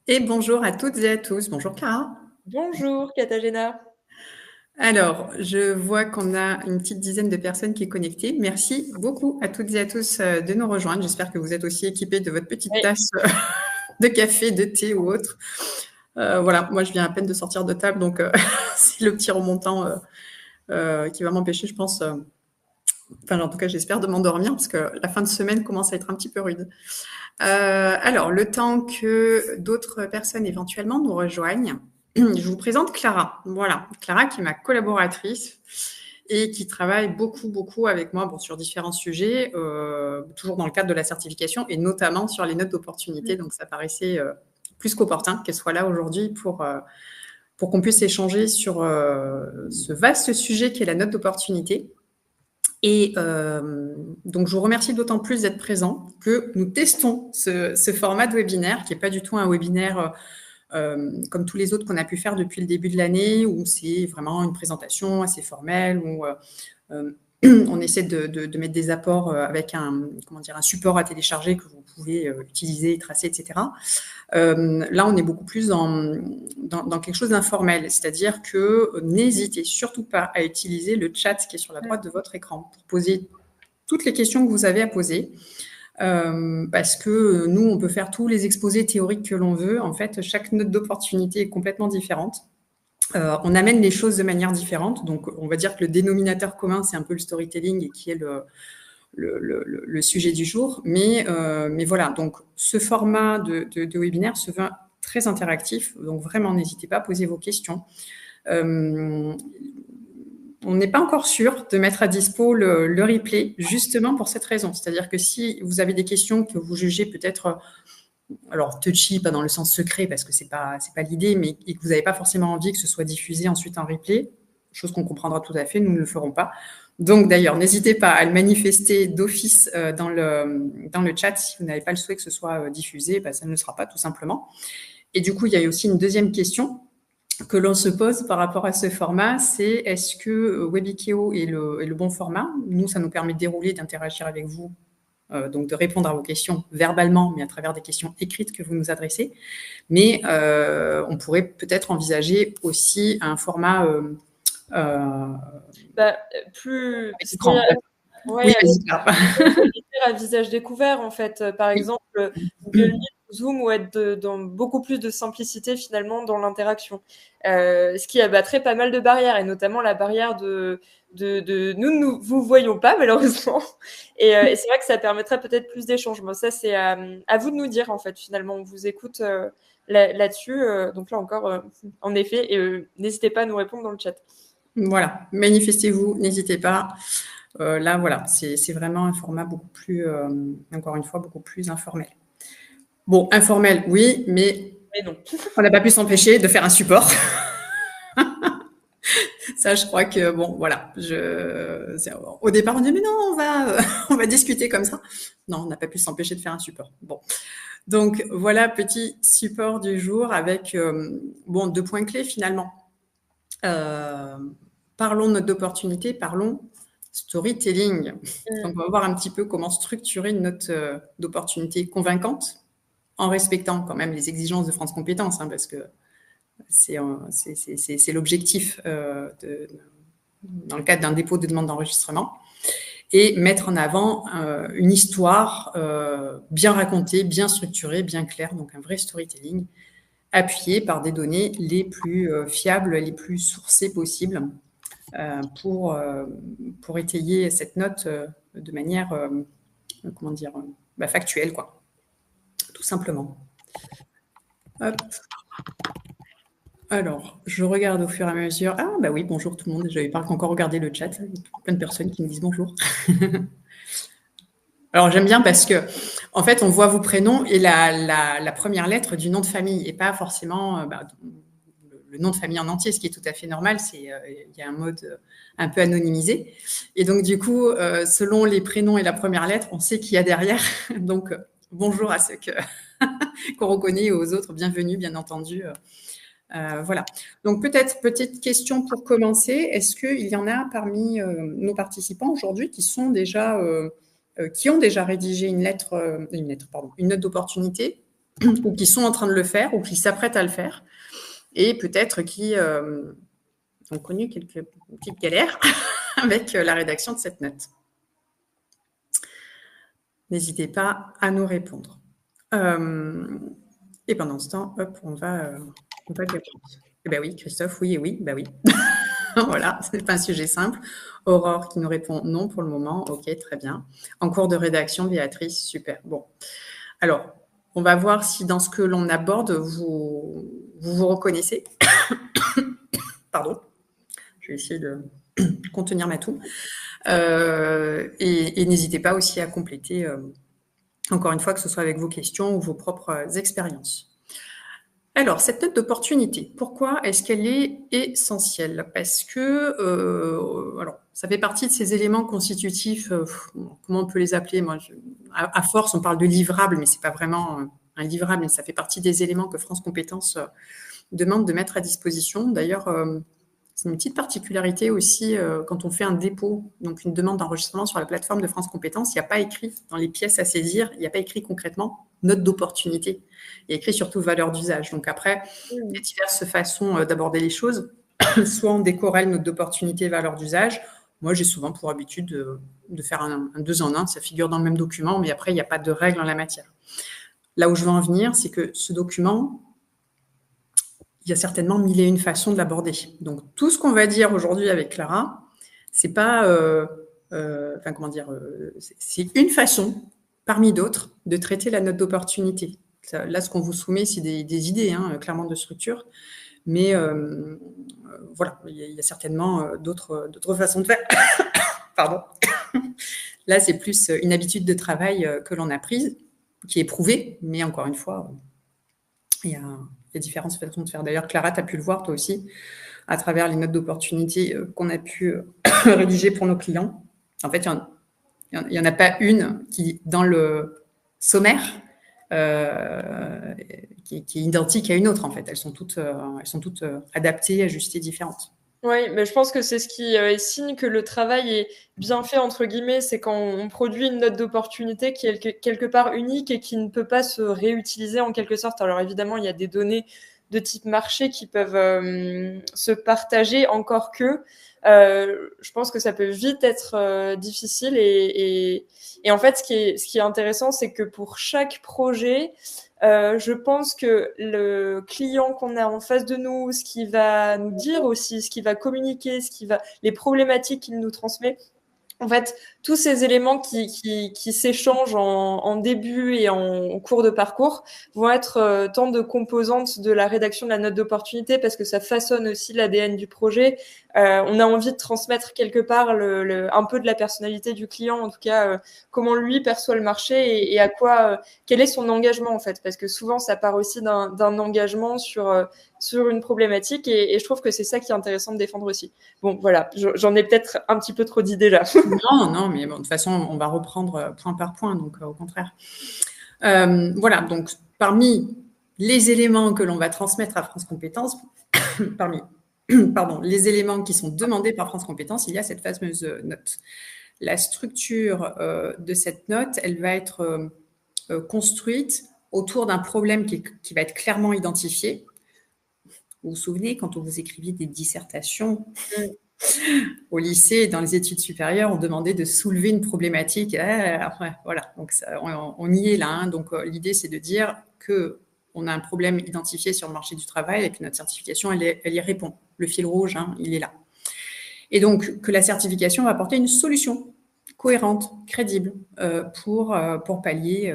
Et bonjour à toutes et à tous. Bonjour Clara. Bonjour Katagena. Alors, je vois qu'on a une petite dizaine de personnes qui est connectée. Merci beaucoup à toutes et à tous de nous rejoindre. J'espère que vous êtes aussi équipés de votre petite Oui, tasse de café, de thé ou autre. Voilà, moi je viens à peine de sortir de table, donc c'est le petit remontant qui va m'empêcher, je pense, enfin en tout cas j'espère de m'endormir parce que la fin de semaine commence à être un petit peu rude. Alors, le temps que d'autres personnes éventuellement nous rejoignent, je vous présente Clara. Voilà, Clara qui est ma collaboratrice et qui travaille beaucoup, beaucoup avec moi sur différents sujets, toujours dans le cadre de la certification et notamment sur les notes d'opportunité. Donc, ça paraissait plus qu'opportun qu'elle soit là aujourd'hui pour qu'on puisse échanger sur ce vaste sujet qui est la note d'opportunité. Et donc, je vous remercie d'autant plus d'être présent que nous testons ce format de webinaire, qui n'est pas du tout un webinaire comme tous les autres qu'on a pu faire depuis le début de l'année, où c'est vraiment une présentation assez formelle, où on essaie de mettre des apports avec un support à télécharger que vous pouvez utiliser, tracer, etc. Là, on est beaucoup plus dans quelque chose d'informel, c'est-à-dire que n'hésitez surtout pas à utiliser le chat qui est sur la droite de votre écran pour poser toutes les questions que vous avez à poser. Parce que nous, on peut faire tous les exposés théoriques que l'on veut. En fait, chaque note d'opportunité est complètement différente. On amène les choses de manière différente. Donc, on va dire que le dénominateur commun, c'est un peu le storytelling et qui est le sujet du jour. Mais voilà, donc ce format de webinaire se veut très interactif. Donc, vraiment, n'hésitez pas à poser vos questions. On n'est pas encore sûr de mettre à dispo le replay, justement pour cette raison. C'est-à-dire que si vous avez des questions que vous jugez peut-être, alors touchy, pas dans le sens secret, parce que c'est pas l'idée, mais et que vous n'avez pas forcément envie que ce soit diffusé ensuite en replay, chose qu'on comprendra tout à fait, nous ne le ferons pas. Donc d'ailleurs, n'hésitez pas à le manifester d'office dans le chat. Si vous n'avez pas le souhait que ce soit diffusé, ça ne le sera pas tout simplement. Et du coup, il y a aussi une deuxième question que l'on se pose par rapport à ce format, c'est est-ce que Webikeo est le bon format? Nous, ça nous permet de dérouler, d'interagir avec vous, donc de répondre à vos questions verbalement, mais à travers des questions écrites que vous nous adressez. Mais on pourrait peut-être envisager aussi un format bah, plus, avec écran. c'est-à-dire, Oui, ouais, vas-y, Clara. à visage découvert en fait. Par Oui. exemple, Google Meet, Zoom, ou être dans beaucoup plus de simplicité finalement dans l'interaction. Ce qui abattrait pas mal de barrières, et notamment la barrière de nous vous voyons pas malheureusement. Et c'est vrai que ça permettrait peut-être plus d'échanges. Moi, ça c'est à vous de nous dire en fait. Finalement, on vous écoute là-dessus. Donc là encore, en effet, et n'hésitez pas à nous répondre dans le chat. Voilà, manifestez-vous, n'hésitez pas. Là, voilà, c'est vraiment un format beaucoup plus, encore une fois, beaucoup plus informel. Bon, informel, oui, mais Mais non. on n'a pas pu s'empêcher de faire un support. Ça, je crois que, bon, voilà. Au départ, on dit, mais non, on va discuter comme ça. Non, on n'a pas pu s'empêcher de faire un support. Bon. Donc, voilà, petit support du jour avec, bon, 2 points clés finalement. Parlons note d'opportunité, parlons storytelling. Donc, on va voir un petit peu comment structurer une note d'opportunité convaincante en respectant quand même les exigences de France Compétences, hein, parce que c'est l'objectif dans le cadre d'un dépôt de demande d'enregistrement, et mettre en avant une histoire bien racontée, bien structurée, bien claire, donc un vrai storytelling, appuyé par des données les plus fiables, les plus sourcées possibles, pour étayer cette note de manière, comment dire, factuelle, quoi, tout simplement. Hop. Alors, je regarde au fur et à mesure. Ah, bah oui, bonjour tout le monde. Je n'avais pas encore regardé le chat. Il y a plein de personnes qui me disent bonjour. Alors, j'aime bien parce que, en fait, on voit vos prénoms et la première lettre du nom de famille et pas forcément le nom de famille en entier, ce qui est tout à fait normal. Il y a un mode un peu anonymisé. Et donc, du coup, selon les prénoms et la première lettre, on sait qui y a derrière. Donc, bonjour à ceux qu'on reconnaît et aux autres. Bienvenue, bien entendu. Voilà. Donc, peut-être petite question pour commencer. Est-ce qu'il y en a parmi nos participants aujourd'hui qui sont déjà, qui ont déjà rédigé une note d'opportunité ou qui sont en train de le faire, ou qui s'apprêtent à le faire, et peut-être qui ont connu quelques petites galères avec la rédaction de cette note. N'hésitez pas à nous répondre. Et pendant ce temps, hop, on va répondre. Eh bien oui, Christophe, oui et oui, bah oui. Voilà, ce n'est pas un sujet simple. Aurore qui nous répond non pour le moment. Ok, très bien. En cours de rédaction, Béatrice, super. Bon, alors, on va voir si dans ce que l'on aborde, vous reconnaissez. Pardon, je vais essayer de contenir ma toux. Et n'hésitez pas aussi à compléter, encore une fois, que ce soit avec vos questions ou vos propres expériences. Alors, cette note d'opportunité, pourquoi est-ce qu'elle est essentielle? Parce que, alors, ça fait partie de ces éléments constitutifs, comment on peut les appeler? Moi, à force, on parle de livrable, mais c'est pas vraiment un livrable, mais ça fait partie des éléments que France Compétences demande de mettre à disposition. D'ailleurs, c'est une petite particularité aussi quand on fait un dépôt, donc une demande d'enregistrement sur la plateforme de France Compétences, il n'y a pas écrit dans les pièces à saisir, il n'y a pas écrit concrètement note d'opportunité. Il y a écrit surtout valeur d'usage. Donc après, il y a diverses façons d'aborder les choses. Soit on décorelle note d'opportunité, valeur d'usage. Moi, j'ai souvent pour habitude de faire un 2 en 1, ça figure dans le même document, mais après, il n'y a pas de règle en la matière. Là où je veux en venir, c'est que ce document, il y a certainement 1001 façons de l'aborder. Donc, tout ce qu'on va dire aujourd'hui avec Clara, c'est pas, c'est une façon parmi d'autres de traiter la note d'opportunité. Là, ce qu'on vous soumet, c'est des idées, hein, clairement de structure, mais voilà, il y a certainement d'autres façons de faire. Pardon. Là, c'est plus une habitude de travail que l'on a prise, qui est prouvée, mais encore une fois, il y a différentes façons de faire. D'ailleurs, Clara, tu as pu le voir toi aussi, à travers les notes d'opportunité qu'on a pu rédiger pour nos clients. En fait, il n'y en a pas une qui, dans le sommaire, qui est identique à une autre, en fait. Elles sont toutes adaptées, ajustées, différentes. Oui, mais je pense que c'est ce qui signe que le travail est bien fait, entre guillemets, c'est quand on produit une note d'opportunité qui est quelque part unique et qui ne peut pas se réutiliser en quelque sorte. Alors évidemment, il y a des données de type marché qui peuvent se partager, encore que je pense que ça peut vite être difficile. Et en fait, ce qui est intéressant, c'est que pour chaque projet, je pense que le client qu'on a en face de nous, ce qu'il va nous dire aussi, ce qu'il va communiquer, les problématiques qu'il nous transmet, en fait, tous ces éléments qui s'échangent en début et en cours de parcours vont être tant de composantes de la rédaction de la note d'opportunité parce que ça façonne aussi l'ADN du projet. On a envie de transmettre quelque part un peu de la personnalité du client, en tout cas comment lui perçoit le marché et à quoi, quel est son engagement en fait, parce que souvent ça part aussi d'un engagement sur une problématique et je trouve que c'est ça qui est intéressant de défendre aussi. Bon, voilà, j'en ai peut-être un petit peu trop dit déjà. Non, mais bon, de toute façon, on va reprendre point par point, donc au contraire. Voilà, donc parmi les éléments que l'on va transmettre à France Compétences, parmi les éléments qui sont demandés par France Compétences, il y a cette fameuse note. La structure de cette note, elle va être construite autour d'un problème qui va être clairement identifié. Vous vous souvenez, quand on vous écriviez des dissertations au lycée, dans les études supérieures, on demandait de soulever une problématique. Voilà, donc ça, on y est là. Hein. Donc l'idée, c'est de dire qu'on a un problème identifié sur le marché du travail et que notre certification, elle y répond. Le fil rouge, hein, il est là. Et donc que la certification va apporter une solution cohérente, crédible, pour pallier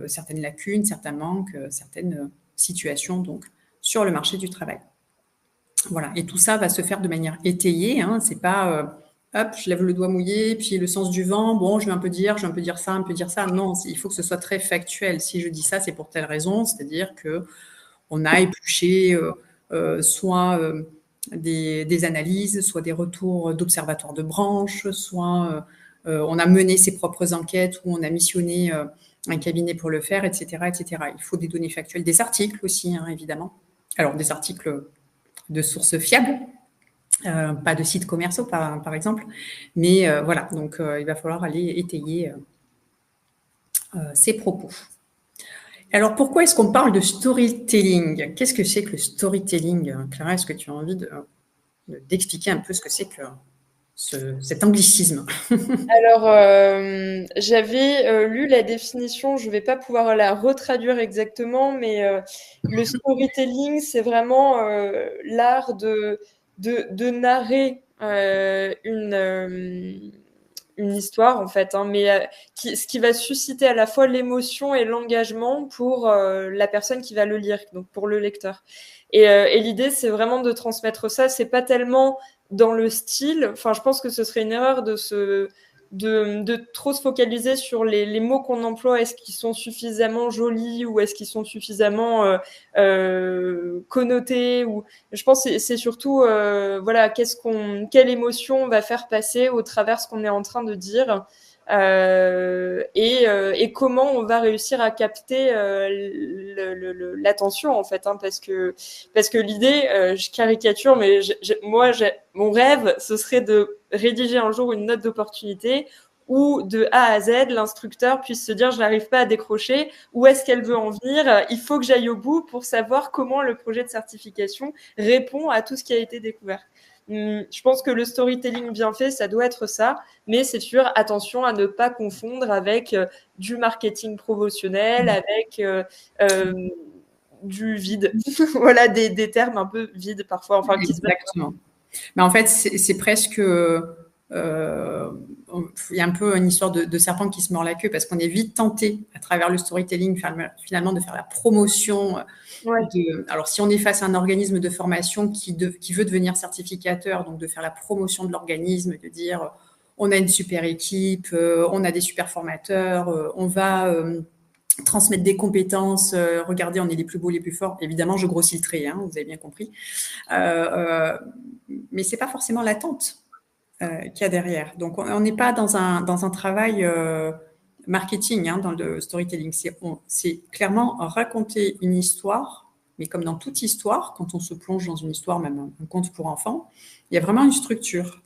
certaines lacunes, certains manques, certaines situations donc, sur le marché du travail. Voilà, et tout ça va se faire de manière étayée. Hein. C'est pas hop, je lève le doigt mouillé, puis le sens du vent. Bon, je vais un peu dire ça, un peu dire ça. Non, il faut que ce soit très factuel. Si je dis ça, c'est pour telle raison, c'est-à-dire que on a épluché soit des analyses, soit des retours d'observateurs de branche, soit on a mené ses propres enquêtes ou on a missionné un cabinet pour le faire, etc., etc. Il faut des données factuelles, des articles aussi, hein, évidemment. Alors, des articles de sources fiables, pas de sites commerciaux par exemple, mais voilà, donc il va falloir aller étayer ces propos. Alors, pourquoi est-ce qu'on parle de storytelling? Qu'est-ce que c'est que le storytelling? Clara, est-ce que tu as envie d'expliquer un peu ce que c'est que cet anglicisme? Alors, j'avais lu la définition, je ne vais pas pouvoir la retraduire exactement, mais le storytelling, c'est vraiment l'art de narrer une histoire, en fait, hein, mais ce qui va susciter à la fois l'émotion et l'engagement pour la personne qui va le lire, donc pour le lecteur. Et l'idée, c'est vraiment de transmettre ça. C'est pas tellement dans le style. Enfin, je pense que ce serait une erreur de trop se focaliser sur les mots qu'on emploie. Est-ce qu'ils sont suffisamment jolis ou est-ce qu'ils sont suffisamment connotés ou... Je pense que c'est surtout voilà, quelle émotion on va faire passer au travers ce qu'on est en train de dire. Et comment on va réussir à capter l'attention, en fait, hein, parce que l'idée, je caricature, mais mon rêve, ce serait de rédiger un jour une note d'opportunité où de A à Z, l'instructeur puisse se dire je n'arrive pas à décrocher, où est-ce qu'elle veut en venir, il faut que j'aille au bout pour savoir comment le projet de certification répond à tout ce qui a été découvert. Je pense que le storytelling bien fait, ça doit être ça, mais c'est sûr, attention à ne pas confondre avec du marketing promotionnel, avec du vide. Voilà, des termes un peu vides parfois. Enfin, Exactement. Mais en fait, c'est presque... il y a un peu une histoire de serpent qui se mord la queue parce qu'on est vite tenté à travers le storytelling finalement de faire la promotion. Ouais. Alors, si on est face à un organisme de formation qui veut devenir certificateur, donc de faire la promotion de l'organisme, de dire on a une super équipe, on a des super formateurs, on va transmettre des compétences, regardez, on est les plus beaux, les plus forts. Évidemment, je grossis le trait, hein, vous avez bien compris. Mais c'est pas forcément l'attente qu'il y a derrière. Donc, on n'est pas dans un travail marketing, hein, dans le storytelling. C'est clairement raconter une histoire, mais comme dans toute histoire, quand on se plonge dans une histoire, même un conte pour enfants, il y a vraiment une structure.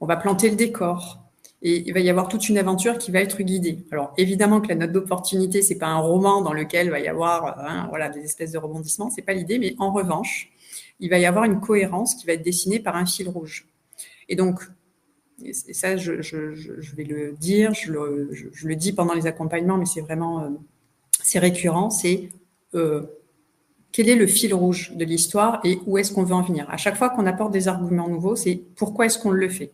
On va planter le décor. Et il va y avoir toute une aventure qui va être guidée. Alors, évidemment que la note d'opportunité, c'est pas un roman dans lequel il va y avoir voilà, des espèces de rebondissements, c'est pas l'idée, mais en revanche, il va y avoir une cohérence qui va être dessinée par un fil rouge. Et donc, et ça, je vais le dire, je le dis pendant les accompagnements, mais c'est vraiment, c'est récurrent, c'est quel est le fil rouge de l'histoire et où est-ce qu'on veut en venir. À chaque fois qu'on apporte des arguments nouveaux, c'est pourquoi est-ce qu'on le fait.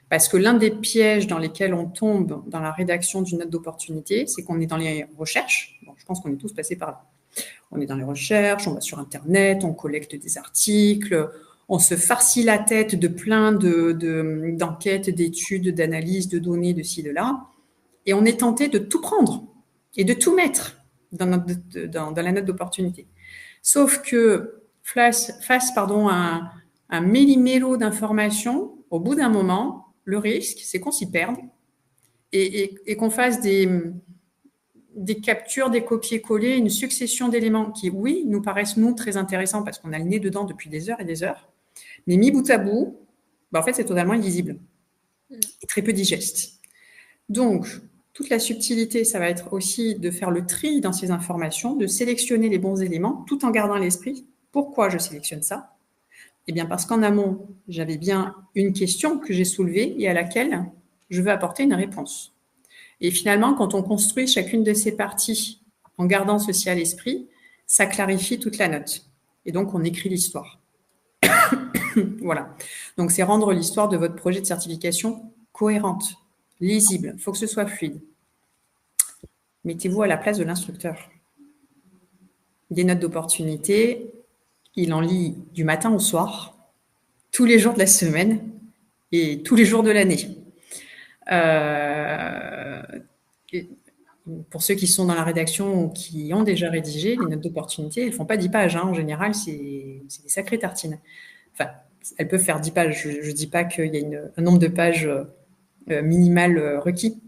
Parce que l'un des pièges dans lesquels on tombe dans la rédaction d'une note d'opportunité, c'est qu'on est dans les recherches. Bon, je pense qu'on est tous passés par là. On est dans les recherches, on va sur Internet, on collecte des articles, on se farcit la tête de plein d'enquêtes, d'études, d'analyses, de données, de ci, de là. Et on est tenté de tout prendre et de tout mettre dans la note d'opportunité. Sauf que face à un méli-mélo d'informations, au bout d'un moment, le risque, c'est qu'on s'y perde et qu'on fasse des captures, des copier-coller, une succession d'éléments qui, oui, nous paraissent, nous, très intéressants parce qu'on a le nez dedans depuis des heures et des heures, mais mis bout à bout, en fait, c'est totalement illisible et très peu digeste. Donc, toute la subtilité, ça va être aussi de faire le tri dans ces informations, de sélectionner les bons éléments, tout en gardant à l'esprit pourquoi je sélectionne ça. Eh bien, parce qu'en amont, j'avais bien une question que j'ai soulevée et à laquelle je veux apporter une réponse. Et finalement, quand on construit chacune de ces parties en gardant ceci à l'esprit, ça clarifie toute la note. Et donc, on écrit l'histoire. Voilà. Donc, c'est rendre l'histoire de votre projet de certification cohérente, lisible. Il faut que ce soit fluide. Mettez-vous à la place de l'instructeur. Des notes d'opportunité, il en lit du matin au soir, tous les jours de la semaine et tous les jours de l'année. Pour ceux qui sont dans la rédaction ou qui ont déjà rédigé, les notes d'opportunité, elles ne font pas 10 pages. Hein. En général, c'est des sacrées tartines. Enfin, elles peuvent faire 10 pages. Je ne dis pas qu'il y a un nombre de pages minimal requis.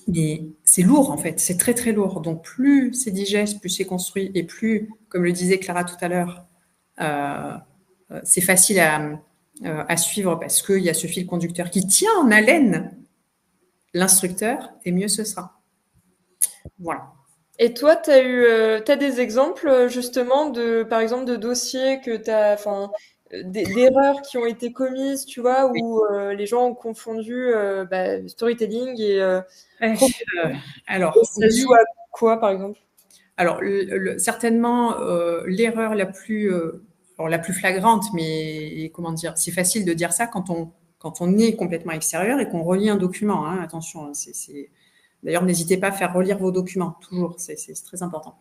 Mais c'est lourd, en fait. C'est très, très lourd. Donc, plus c'est digeste, plus c'est construit et plus, comme le disait Clara tout à l'heure, c'est facile à suivre parce qu'il y a ce fil conducteur qui tient en haleine l'instructeur et mieux ce sera. Voilà. Et toi, t'as des exemples justement par exemple, de dossiers enfin, d'erreurs qui ont été commises, tu vois, Oui. où les gens ont confondu storytelling et Euh, et alors, ça se joue oui. à quoi, par exemple? Alors, certainement, l'erreur alors la plus flagrante, mais comment dire, c'est facile de dire ça quand on est complètement extérieur et qu'on relit un document. Hein, attention, hein, d'ailleurs, n'hésitez pas à faire relire vos documents, toujours, c'est très important.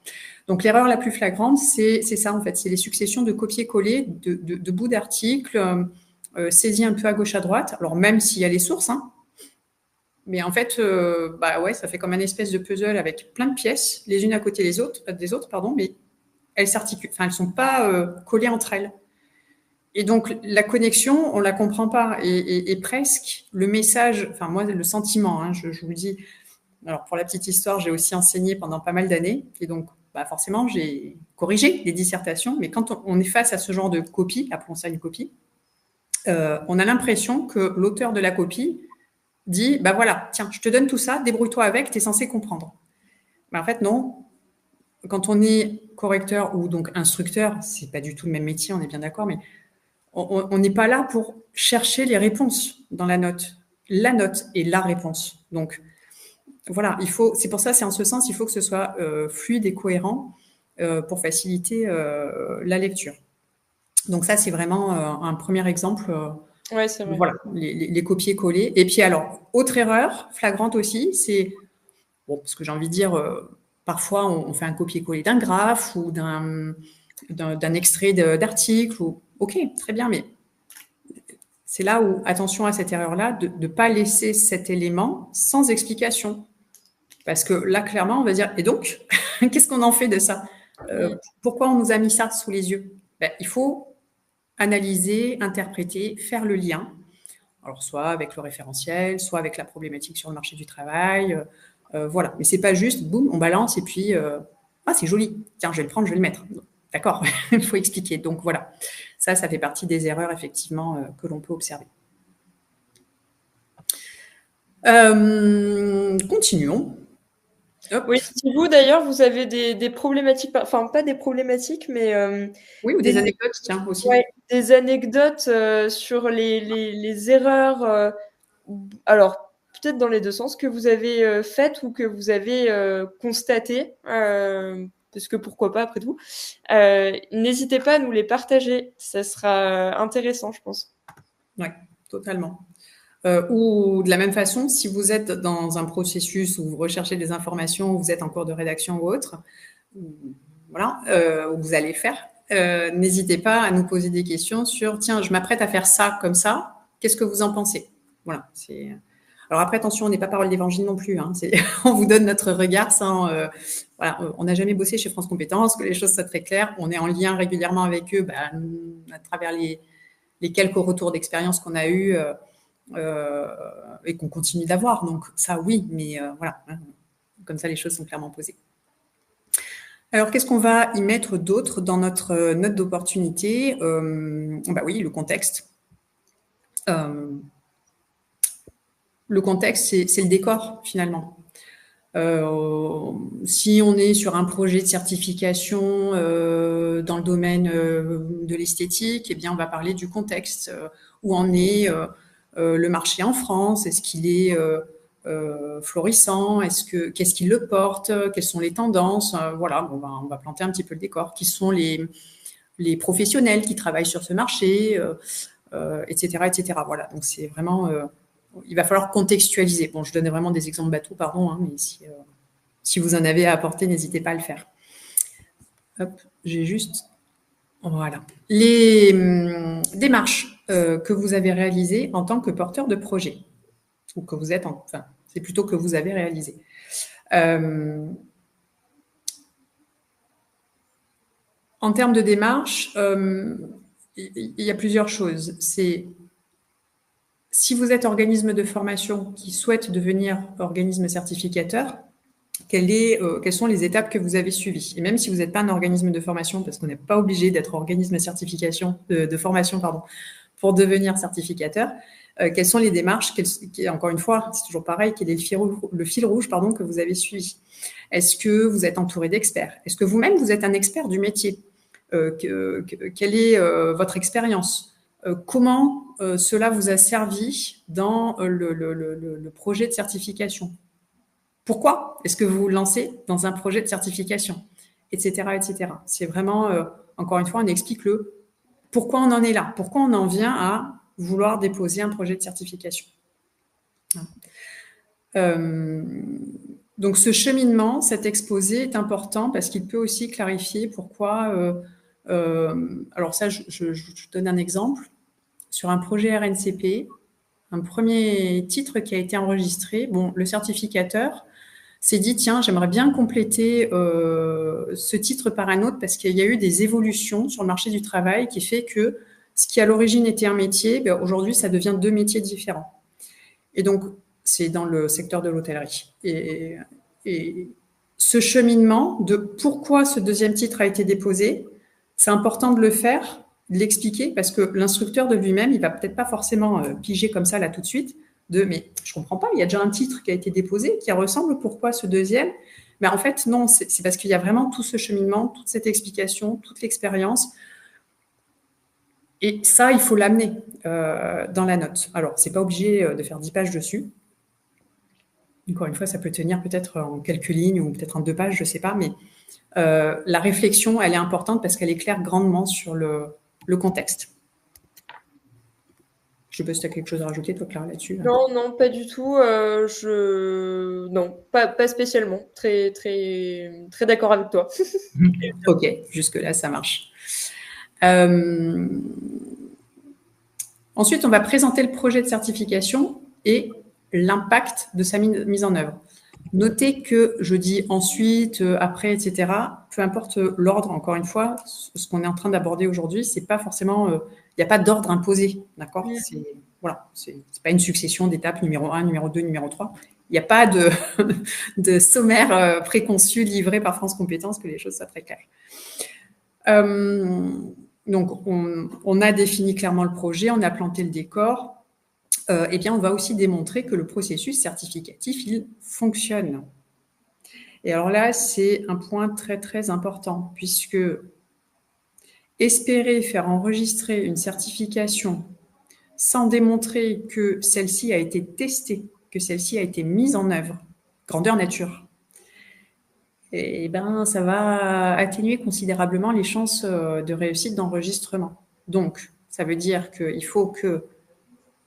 Donc, l'erreur la plus flagrante, c'est ça, en fait, c'est les successions de copier-coller de bouts d'articles saisis un peu à gauche, à droite. Alors, même s'il y a les sources, hein, mais en fait, bah ouais, ça fait comme un espèce de puzzle avec plein de pièces, les unes à côté des autres, pardon, mais elles s'articulent, enfin, elles sont pas collées entre elles. Et donc, la connexion, on la comprend pas. Et presque, le message, enfin, moi, le sentiment, hein, je vous dis, alors pour la petite histoire, j'ai aussi enseigné pendant pas mal d'années. Et donc, bah forcément, j'ai corrigé des dissertations. Mais quand on est face à ce genre de copie, appelons ça une copie, on a l'impression que l'auteur de la copie dit, bah voilà, tiens, je te donne tout ça, débrouille-toi avec, tu es censé comprendre. Mais en fait, non. Quand on est correcteur ou donc instructeur, c'est pas du tout le même métier, on est bien d'accord, mais on n'est pas là pour chercher les réponses dans la note. La note est la réponse. Donc, voilà, c'est pour ça, c'est en ce sens, il faut que ce soit fluide et cohérent pour faciliter la lecture. Donc ça, c'est vraiment un premier exemple. Ouais, c'est vrai. Voilà, les copier-coller. Et puis alors, autre erreur flagrante aussi, c'est, bon, parce que j'ai envie de dire, parfois on fait un copier-coller d'un graphe ou d'un extrait d'article. Ok, très bien, mais c'est là où, attention à cette erreur-là, de ne pas laisser cet élément sans explication. Parce que là, clairement, on va dire, et donc, qu'est-ce qu'on en fait de ça Pourquoi on nous a mis ça sous les yeux? Il faut analyser, interpréter, faire le lien. Alors, soit avec le référentiel, soit avec la problématique sur le marché du travail. Voilà. Mais c'est pas juste, boum, on balance et puis, ah, c'est joli. Tiens, je vais le prendre, je vais le mettre. D'accord, il faut expliquer. Donc, voilà. Ça fait partie des erreurs, effectivement, que l'on peut observer. Continuons. Hop. Oui, si vous d'ailleurs, vous avez des problématiques, enfin pas des problématiques, mais Oui, ou des anecdotes, tiens, aussi. ouais, des anecdotes sur les erreurs, alors peut-être dans les deux sens, que vous avez faites ou que vous avez constatées, parce que pourquoi pas après tout. N'hésitez pas à nous les partager, ça sera intéressant, je pense. Oui, totalement. Ou de la même façon, si vous êtes dans un processus où vous recherchez des informations, où vous êtes en cours de rédaction ou autre, voilà, où vous allez faire, n'hésitez pas à nous poser des questions sur, tiens, je m'apprête à faire ça comme ça, qu'est-ce que vous en pensez? Voilà. Alors après, attention, on n'est pas parole d'évangile non plus. Hein, on vous donne notre regard sans. Voilà, on n'a jamais bossé chez France Compétences, que les choses soient très claires. On est en lien régulièrement avec eux à travers les quelques retours d'expérience qu'on a eus. Et qu'on continue d'avoir. Donc ça, oui, mais voilà, hein, comme ça, les choses sont clairement posées. Alors, qu'est-ce qu'on va y mettre d'autre dans notre note d'opportunité? Oui, le contexte. Le contexte, c'est le décor, finalement. Si on est sur un projet de certification dans le domaine de l'esthétique, eh bien, on va parler du contexte. Où en est le marché en France? Est-ce qu'il est florissant? Qu'est-ce qui le porte? Quelles sont les tendances? Voilà, on va planter un petit peu le décor. Qui sont les professionnels qui travaillent sur ce marché, etc., etc. Voilà, donc c'est vraiment... il va falloir contextualiser. Bon, je donnais vraiment des exemples bateaux, pardon, hein, mais si vous en avez à apporter, n'hésitez pas à le faire. Hop, j'ai juste... Voilà. Les démarches que vous avez réalisées en tant que porteur de projet, ou que vous êtes, enfin, c'est plutôt que vous avez réalisé. En termes de démarches, il y a plusieurs choses. C'est si vous êtes organisme de formation qui souhaite devenir organisme certificateur, quelles sont les étapes que vous avez suivies? Et même si vous n'êtes pas un organisme de formation, parce qu'on n'est pas obligé d'être organisme de formation, pour devenir certificateur, Quelles sont les démarches, encore une fois, c'est toujours pareil, quel est le fil rouge que vous avez suivi? Est-ce que vous êtes entouré d'experts? Est-ce que vous-même, vous êtes un expert du métier? Quelle est votre expérience? Comment cela vous a servi dans le projet de certification? Pourquoi est-ce que vous vous lancez dans un projet de certification? Etc. etc. C'est vraiment, encore une fois, on explique pourquoi on en est là, pourquoi on en vient à vouloir déposer un projet de certification. Donc, ce cheminement, cet exposé est important parce qu'il peut aussi clarifier pourquoi. Alors ça, je donne un exemple. Sur un projet RNCP, un premier titre qui a été enregistré, le certificateur s'est dit, tiens, j'aimerais bien compléter ce titre par un autre parce qu'il y a eu des évolutions sur le marché du travail qui fait que ce qui à l'origine était un métier, aujourd'hui, ça devient 2 métiers différents. Et donc, c'est dans le secteur de l'hôtellerie. Et ce cheminement de pourquoi ce deuxième titre a été déposé, c'est important de le faire, de l'expliquer, parce que l'instructeur de lui-même, il va peut-être pas forcément piger comme ça là tout de suite, mais je comprends pas, il y a déjà un titre qui a été déposé, qui ressemble, pourquoi ce deuxième? Mais en fait, non, c'est parce qu'il y a vraiment tout ce cheminement, toute cette explication, toute l'expérience. Et ça, il faut l'amener dans la note. Alors, c'est pas obligé de faire 10 pages dessus. Encore une fois, ça peut tenir peut-être en quelques lignes ou peut-être en 2 pages, je sais pas, mais la réflexion, elle est importante parce qu'elle éclaire grandement sur le contexte. Je sais pas si tu as quelque chose à rajouter, toi, Clara, là-dessus. Non, non, pas du tout. Non, pas spécialement. Très, très, très d'accord avec toi. Ok, jusque-là, ça marche. Ensuite, on va présenter le projet de certification et l'impact de sa mise en œuvre. Notez que je dis ensuite, après, etc. Peu importe l'ordre, encore une fois, ce qu'on est en train d'aborder aujourd'hui, c'est pas forcément, il n'y a pas d'ordre imposé, d'accord? C'est pas une succession d'étapes numéro 1, numéro 2, numéro 3. Il n'y a pas de sommaire préconçu livré par France Compétences, que les choses soient très claires. Donc, on a défini clairement le projet, on a planté le décor. Eh bien, on va aussi démontrer que le processus certificatif, il fonctionne. Et alors là, c'est un point très, très important, puisque espérer faire enregistrer une certification sans démontrer que celle-ci a été testée, que celle-ci a été mise en œuvre, grandeur nature, eh ben, ça va atténuer considérablement les chances de réussite d'enregistrement. Donc, ça veut dire qu'il faut que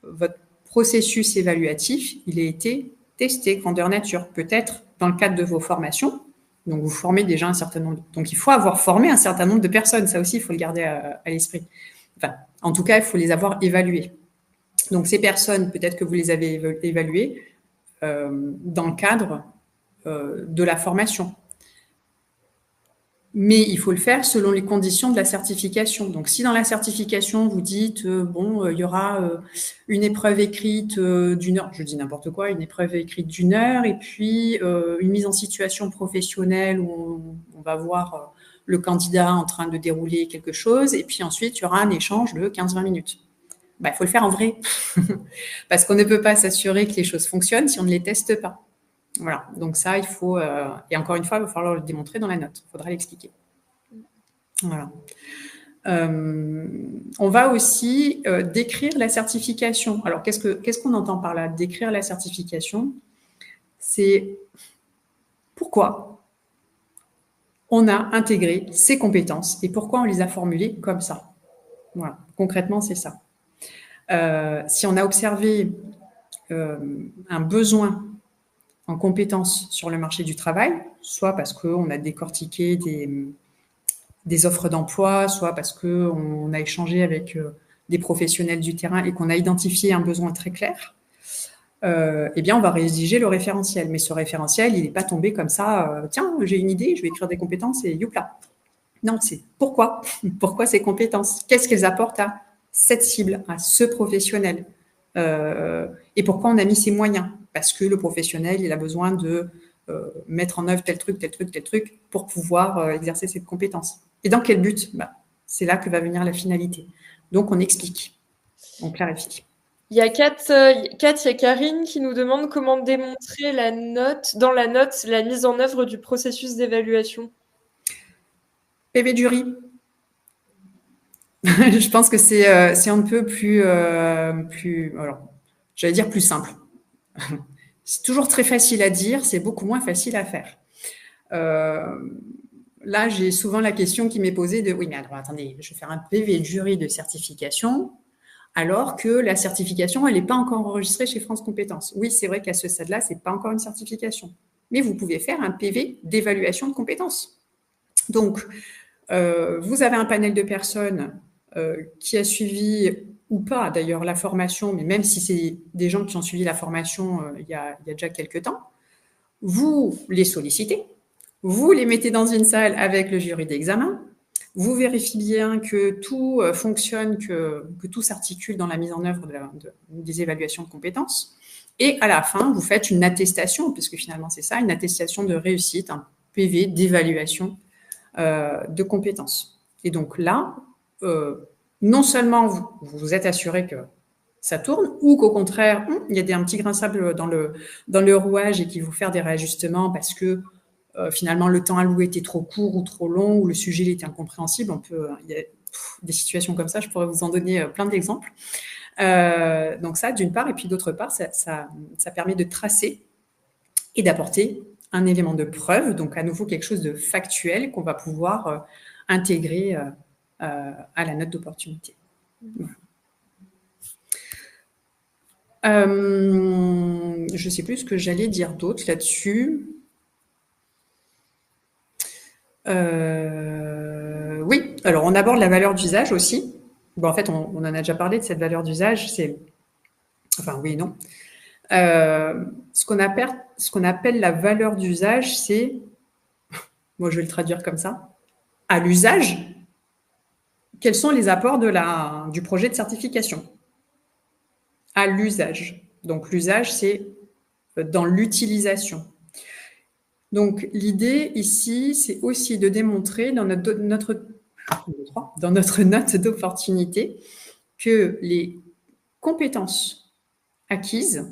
votre processus évaluatif, il ait été testé, grandeur nature, peut-être dans le cadre de vos formations. Donc, vous formez déjà un certain nombre. Donc, il faut avoir formé un certain nombre de personnes. Ça aussi, il faut le garder à l'esprit. Enfin, en tout cas, il faut les avoir évaluées. Donc, ces personnes, peut-être que vous les avez évaluées dans le cadre de la formation. Mais il faut le faire selon les conditions de la certification. Donc, si dans la certification, vous dites, il y aura une épreuve écrite d'1 heure, je dis n'importe quoi, une épreuve écrite d'1 heure, et puis une mise en situation professionnelle où on va voir le candidat en train de dérouler quelque chose, et puis ensuite, il y aura un échange de 15-20 minutes. Il faut le faire en vrai, parce qu'on ne peut pas s'assurer que les choses fonctionnent si on ne les teste pas. Voilà, donc ça, il faut, et encore une fois, il va falloir le démontrer dans la note, il faudra l'expliquer. Voilà. On va aussi décrire la certification. Alors, qu'est-ce qu'on entend par là? Décrire la certification, c'est pourquoi on a intégré ces compétences et pourquoi on les a formulées comme ça. Voilà, concrètement, c'est ça. Si on a observé un besoin en compétences sur le marché du travail, soit parce qu'on a décortiqué des offres d'emploi, soit parce qu'on a échangé avec des professionnels du terrain et qu'on a identifié un besoin très clair, eh bien, on va rédiger le référentiel. Mais ce référentiel, il n'est pas tombé comme ça, tiens, j'ai une idée, je vais écrire des compétences et youpla. Non, c'est pourquoi? Pourquoi ces compétences? Qu'est-ce qu'elles apportent à cette cible, à ce professionnel? Et pourquoi on a mis ces moyens? Parce que le professionnel, il a besoin de mettre en œuvre tel truc pour pouvoir exercer cette compétence. Et dans quel but? C'est là que va venir la finalité. Donc, on explique, on clarifie. Il y a Kat, il y a Karine qui nous demande comment démontrer dans la note la mise en œuvre du processus d'évaluation. PV de jury. Je pense que c'est un peu plus, alors, j'allais dire plus simple. C'est toujours très facile à dire, c'est beaucoup moins facile à faire. Là, j'ai souvent la question qui m'est posée de, oui, mais alors, attendez, je vais faire un PV de jury de certification, alors que la certification, elle n'est pas encore enregistrée chez France Compétences. Oui, c'est vrai qu'à ce stade-là, c'est pas encore une certification. Mais vous pouvez faire un PV d'évaluation de compétences. Donc, vous avez un panel de personnes qui a suivi ou pas d'ailleurs la formation, mais même si c'est des gens qui ont suivi la formation il y a déjà quelques temps, vous les sollicitez, vous les mettez dans une salle avec le jury d'examen, vous vérifiez bien que tout fonctionne, que tout s'articule dans la mise en œuvre des évaluations de compétences, et à la fin, vous faites une attestation, puisque finalement c'est ça, une attestation de réussite, un PV d'évaluation de compétences. Et donc là, non seulement vous êtes assuré que ça tourne, ou qu'au contraire, il y a un petit grain de sable dans le rouage et qu'il faut faire des réajustements parce que finalement le temps alloué était trop court ou trop long, ou le sujet était incompréhensible. Il y a des situations comme ça, je pourrais vous en donner plein d'exemples. Donc ça, d'une part, et puis d'autre part, ça permet de tracer et d'apporter un élément de preuve, donc à nouveau quelque chose de factuel qu'on va pouvoir intégrer à la note d'opportunité. Voilà. Je ne sais plus ce que j'allais dire d'autre là-dessus. Oui, alors on aborde la valeur d'usage aussi. Bon, en fait, on en a déjà parlé de cette valeur d'usage. Enfin, oui et non. Ce qu'on appelle la valeur d'usage, c'est, moi je vais le traduire comme ça, à l'usage, quels sont les apports du projet de certification? À l'usage. Donc l'usage, c'est dans l'utilisation. Donc l'idée ici, c'est aussi de démontrer dans notre note d'opportunité que les compétences acquises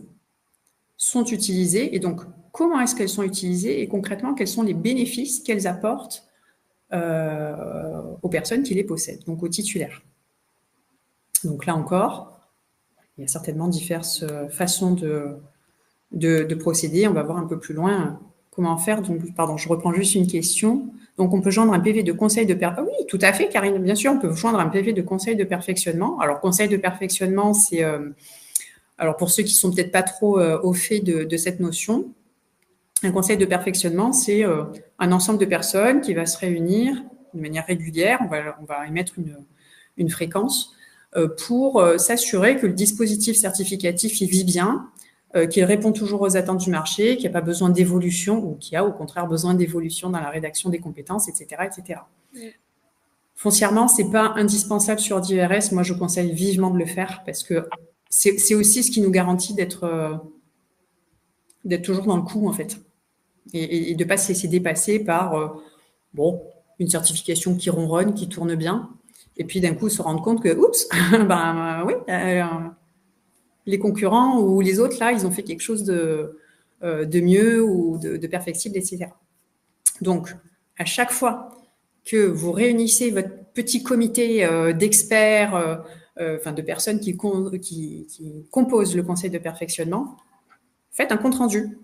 sont utilisées, et donc comment est-ce qu'elles sont utilisées, et concrètement quels sont les bénéfices qu'elles apportent aux personnes qui les possèdent, donc aux titulaires. Donc là encore, il y a certainement diverses façons de procéder. On va voir un peu plus loin comment faire. Donc, pardon, je reprends juste une question. Donc, on peut joindre un PV de conseil de perfectionnement. Oui, tout à fait, Karine. Bien sûr, on peut joindre un PV de conseil de perfectionnement. Alors, conseil de perfectionnement, c'est... alors, pour ceux qui sont peut-être pas trop au fait de cette notion, un conseil de perfectionnement, c'est un ensemble de personnes qui va se réunir de manière régulière. On va émettre une fréquence pour s'assurer que le dispositif certificatif il vit bien, qu'il répond toujours aux attentes du marché, qu'il n'y a pas besoin d'évolution, ou qu'il y a au contraire besoin d'évolution dans la rédaction des compétences, etc. etc. Oui. Foncièrement, ce n'est pas indispensable sur DERS. Moi, je conseille vivement de le faire parce que c'est aussi ce qui nous garantit d'être toujours dans le coup, en fait. Et de ne pas se laisser dépasser par une certification qui ronronne, qui tourne bien, et puis d'un coup se rendre compte que, oups, oui, les concurrents ou les autres, là, ils ont fait quelque chose de mieux ou de perfectible, etc. Donc, à chaque fois que vous réunissez votre petit comité d'experts, de personnes qui composent le conseil de perfectionnement, faites un compte-rendu.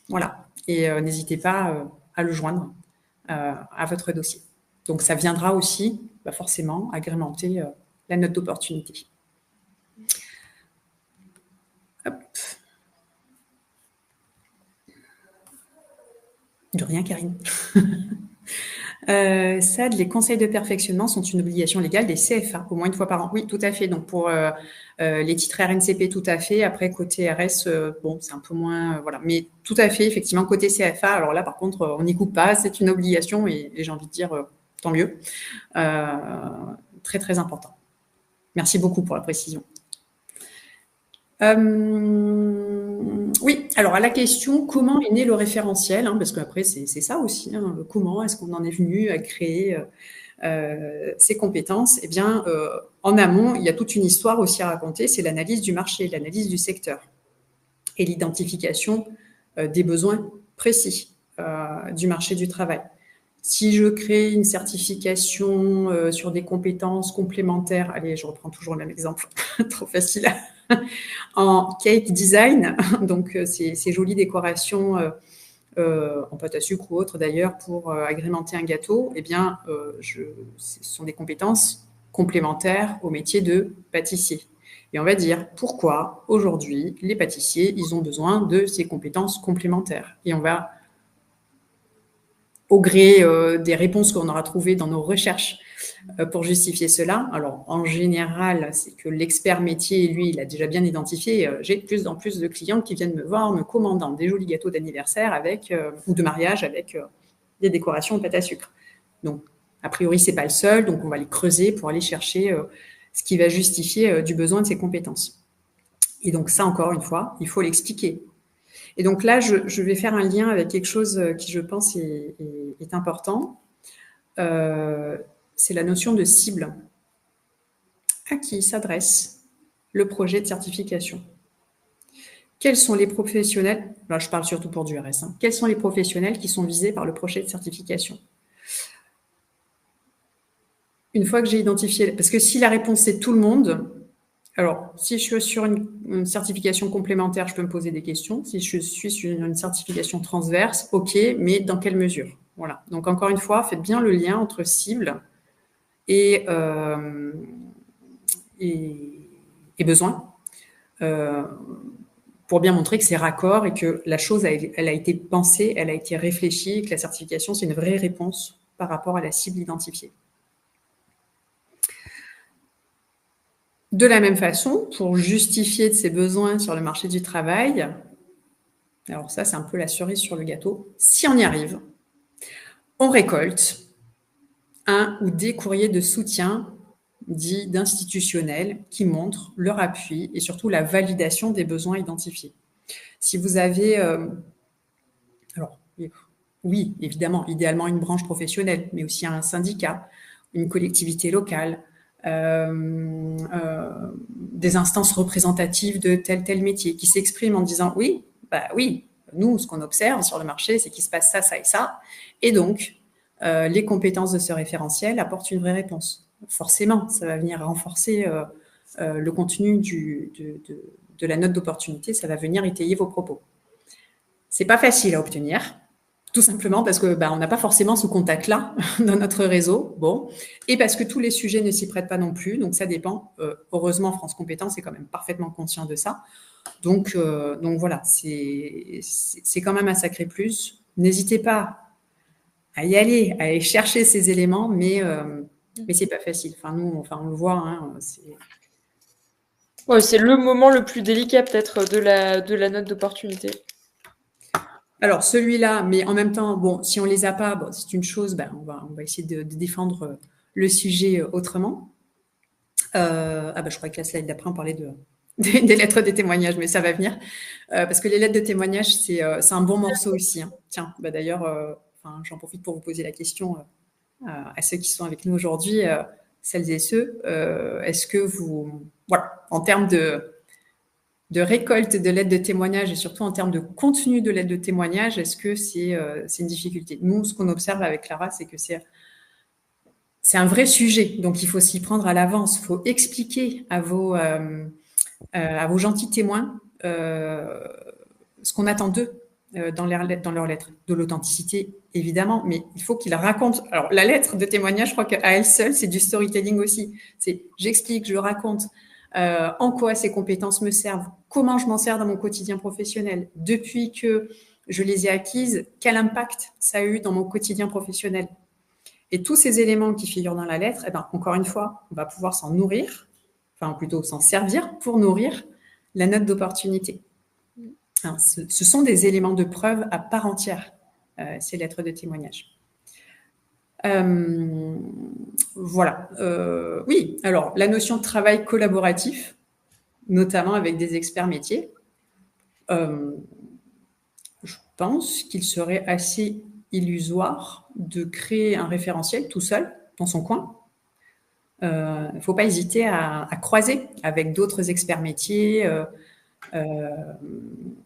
Voilà. Et n'hésitez pas à le joindre à votre dossier. Donc, ça viendra aussi, forcément, agrémenter la note d'opportunité. Hop. De rien, Karine. SAD, les conseils de perfectionnement sont une obligation légale des CFA, au moins une fois par an. Oui, tout à fait. Donc, pour les titres RNCP, tout à fait. Après, côté RS, c'est un peu moins... voilà. Mais tout à fait, effectivement, côté CFA, alors là, par contre, on n'y coupe pas. C'est une obligation et j'ai envie de dire, tant mieux. Très, très important. Merci beaucoup pour la précision. Oui, alors à la question, comment est né le référentiel, hein, parce qu'après, c'est ça aussi, hein, comment est-ce qu'on en est venu à créer ces compétences? Eh bien, en amont, il y a toute une histoire aussi à raconter, c'est l'analyse du marché, l'analyse du secteur et l'identification des besoins précis du marché du travail. Si je crée une certification sur des compétences complémentaires, allez, je reprends toujours le même exemple, trop facile, en cake design, donc ces jolies décorations en pâte à sucre ou autre d'ailleurs pour agrémenter un gâteau, eh bien, ce sont des compétences complémentaires au métier de pâtissier. Et on va dire pourquoi aujourd'hui les pâtissiers, ils ont besoin de ces compétences complémentaires. Et on va, au gré des réponses qu'on aura trouvées dans nos recherches pour justifier cela. Alors, en général, c'est que l'expert métier, lui, il a déjà bien identifié. J'ai de plus en plus de clients qui viennent me voir, me commandant des jolis gâteaux d'anniversaire avec ou de mariage avec des décorations en pâte à sucre. Donc, a priori, c'est pas le seul. Donc, on va les creuser pour aller chercher ce qui va justifier du besoin de ces compétences. Et donc, ça, encore une fois, il faut l'expliquer. Et donc là, je vais faire un lien avec quelque chose qui, je pense, est important. C'est la notion de cible. À qui s'adresse le projet de certification? Quels sont les professionnels, là je parle surtout pour du RS, quels sont les professionnels qui sont visés par le projet de certification? Une fois que j'ai identifié, parce que si la réponse c'est tout le monde, alors si je suis sur une certification complémentaire, je peux me poser des questions. Si je suis sur une certification transverse, ok, mais dans quelle mesure? Voilà. Donc encore une fois, faites bien le lien entre cible et besoin. Pour bien montrer que c'est raccord et que la chose, elle a été pensée, elle a été réfléchie, et que la certification, c'est une vraie réponse par rapport à la cible identifiée. De la même façon, pour justifier de ses besoins sur le marché du travail, alors ça, c'est un peu la cerise sur le gâteau, si on y arrive, on récolte un ou des courriers de soutien dits d'institutionnels qui montrent leur appui et surtout la validation des besoins identifiés. Si vous avez, alors oui, évidemment, idéalement une branche professionnelle, mais aussi un syndicat, une collectivité locale, des instances représentatives de tel métier qui s'expriment en disant oui, nous, ce qu'on observe sur le marché, c'est qu'il se passe ça, ça et ça, et donc les compétences de ce référentiel apportent une vraie réponse. Forcément, ça va venir renforcer le contenu de la note d'opportunité, ça va venir étayer vos propos. C'est pas facile à obtenir, tout simplement parce que on n'a pas forcément ce contact-là dans notre réseau, bon, et parce que tous les sujets ne s'y prêtent pas non plus, donc ça dépend. Heureusement, France Compétences est quand même parfaitement conscient de ça. Donc voilà, c'est quand même un sacré plus. N'hésitez pas à y aller, à aller chercher ces éléments, mais c'est pas facile. Enfin, nous, on le voit, hein, Ouais, c'est le moment le plus délicat peut-être de la note d'opportunité. Alors celui-là, mais en même temps, bon, si on les a pas, bon, c'est une chose, on va essayer de défendre le sujet autrement. Je crois que la slide d'après, on parlait des lettres de témoignage, mais ça va venir. Parce que les lettres de témoignage, c'est un bon morceau aussi. Hein. Tiens, d'ailleurs, j'en profite pour vous poser la question à ceux qui sont avec nous aujourd'hui, celles et ceux, est-ce que vous, voilà, en termes de récolte de lettres de témoignage et surtout en termes de contenu de lettres de témoignage, est-ce que c'est une difficulté? Nous, ce qu'on observe avec Clara, c'est que c'est un vrai sujet, donc il faut s'y prendre à l'avance. Il faut expliquer à vos gentils témoins ce qu'on attend d'eux dans leurs lettres. De l'authenticité, évidemment, mais il faut qu'ils racontent. Alors, la lettre de témoignage, je crois qu'à elle seule, c'est du storytelling aussi. C'est j'explique, je raconte en quoi ces compétences me servent, comment je m'en sers dans mon quotidien professionnel, depuis que je les ai acquises, quel impact ça a eu dans mon quotidien professionnel. Et tous ces éléments qui figurent dans la lettre, encore une fois, on va pouvoir s'en nourrir, enfin plutôt s'en servir pour nourrir la note d'opportunité. Hein, ce sont des éléments de preuve à part entière, ces lettres de témoignage. Voilà. Oui, alors la notion de travail collaboratif, notamment avec des experts métiers. je pense qu'il serait assez illusoire de créer un référentiel tout seul, dans son coin. Il ne faut pas hésiter à croiser avec d'autres experts métiers,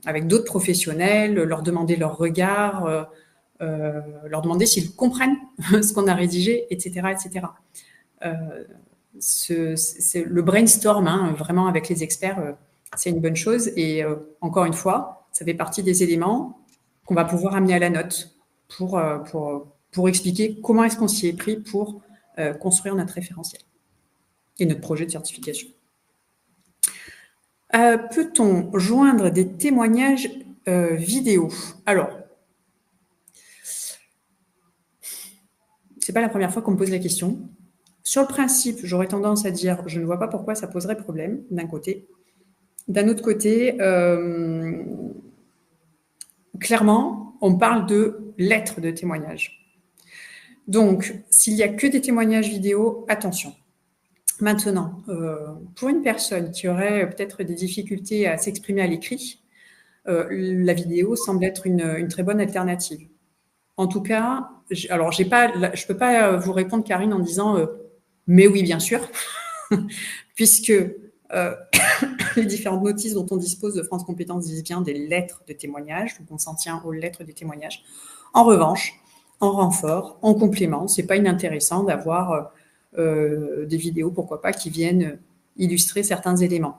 avec d'autres professionnels, leur demander leur regard, leur demander s'ils comprennent ce qu'on a rédigé, etc. etc. C'est le brainstorm, hein, vraiment avec les experts, c'est une bonne chose. Et encore une fois, ça fait partie des éléments qu'on va pouvoir amener à la note pour expliquer comment est-ce qu'on s'y est pris pour construire notre référentiel et notre projet de certification. Peut-on joindre des témoignages vidéo? Alors, c'est pas la première fois qu'on me pose la question. Sur le principe, j'aurais tendance à dire, je ne vois pas pourquoi ça poserait problème, d'un côté. D'un autre côté, clairement, on parle de lettres de témoignage. Donc, s'il n'y a que des témoignages vidéo, attention. Maintenant, pour une personne qui aurait peut-être des difficultés à s'exprimer à l'écrit, la vidéo semble être une très bonne alternative. En tout cas, alors je ne peux pas vous répondre, Karine, en disant mais oui, bien sûr, puisque les différentes notices dont on dispose de France Compétences disent bien des lettres de témoignage, donc on s'en tient aux lettres de témoignage. En revanche, en renfort, en complément, c'est pas inintéressant d'avoir des vidéos, pourquoi pas, qui viennent illustrer certains éléments.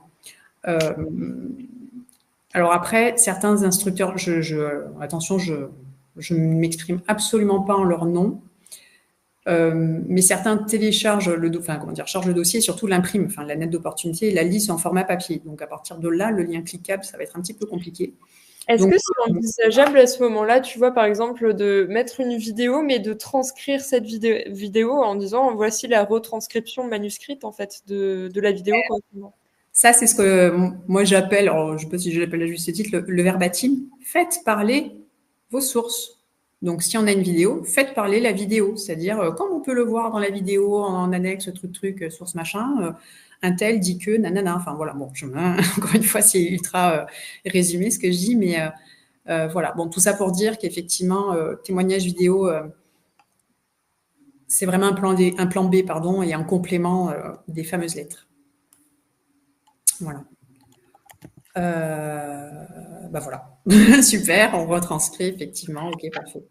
Alors après, certains instructeurs, attention, je ne m'exprime absolument pas en leur nom, mais certains téléchargent chargent le dossier et surtout l'impriment, la lettre d'opportunité, et la lisent en format papier. Donc à partir de là, le lien cliquable, ça va être un petit peu compliqué. Est-ce que c'est envisageable à ce moment-là, tu vois, par exemple, de mettre une vidéo, mais de transcrire cette vidéo en disant voici la retranscription manuscrite en fait de la vidéo correspondante? Ça, c'est ce que moi j'appelle, alors je ne sais pas si je l'appelle à juste titre, le verbatim. Faites parler vos sources. Donc, si on a une vidéo, faites parler la vidéo. C'est-à-dire, comme on peut le voir dans la vidéo, en annexe, truc, source machin, un tel dit que, nanana. Enfin, voilà, bon, encore une fois, c'est ultra résumé ce que je dis, mais voilà. Bon, tout ça pour dire qu'effectivement, témoignage vidéo, c'est vraiment un plan B, et un complément des fameuses lettres. Voilà. Voilà. Super, on retranscrit effectivement. Ok, parfait.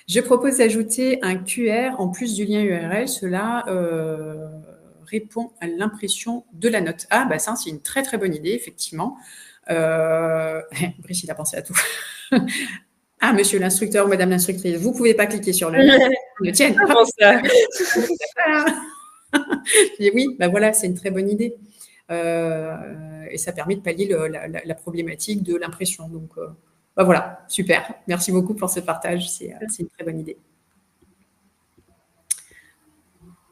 Je propose d'ajouter un QR en plus du lien URL. Cela répond à l'impression de la note. Ah, ça, c'est une très, très bonne idée, effectivement. Brice, il a pensé à tout. Ah, monsieur l'instructeur ou madame l'instructrice, vous ne pouvez pas cliquer sur le lien. Le tien. Oui, voilà, c'est une très bonne idée. Et ça permet de pallier la problématique de l'impression. Donc, voilà, super. Merci beaucoup pour ce partage. C'est une très bonne idée.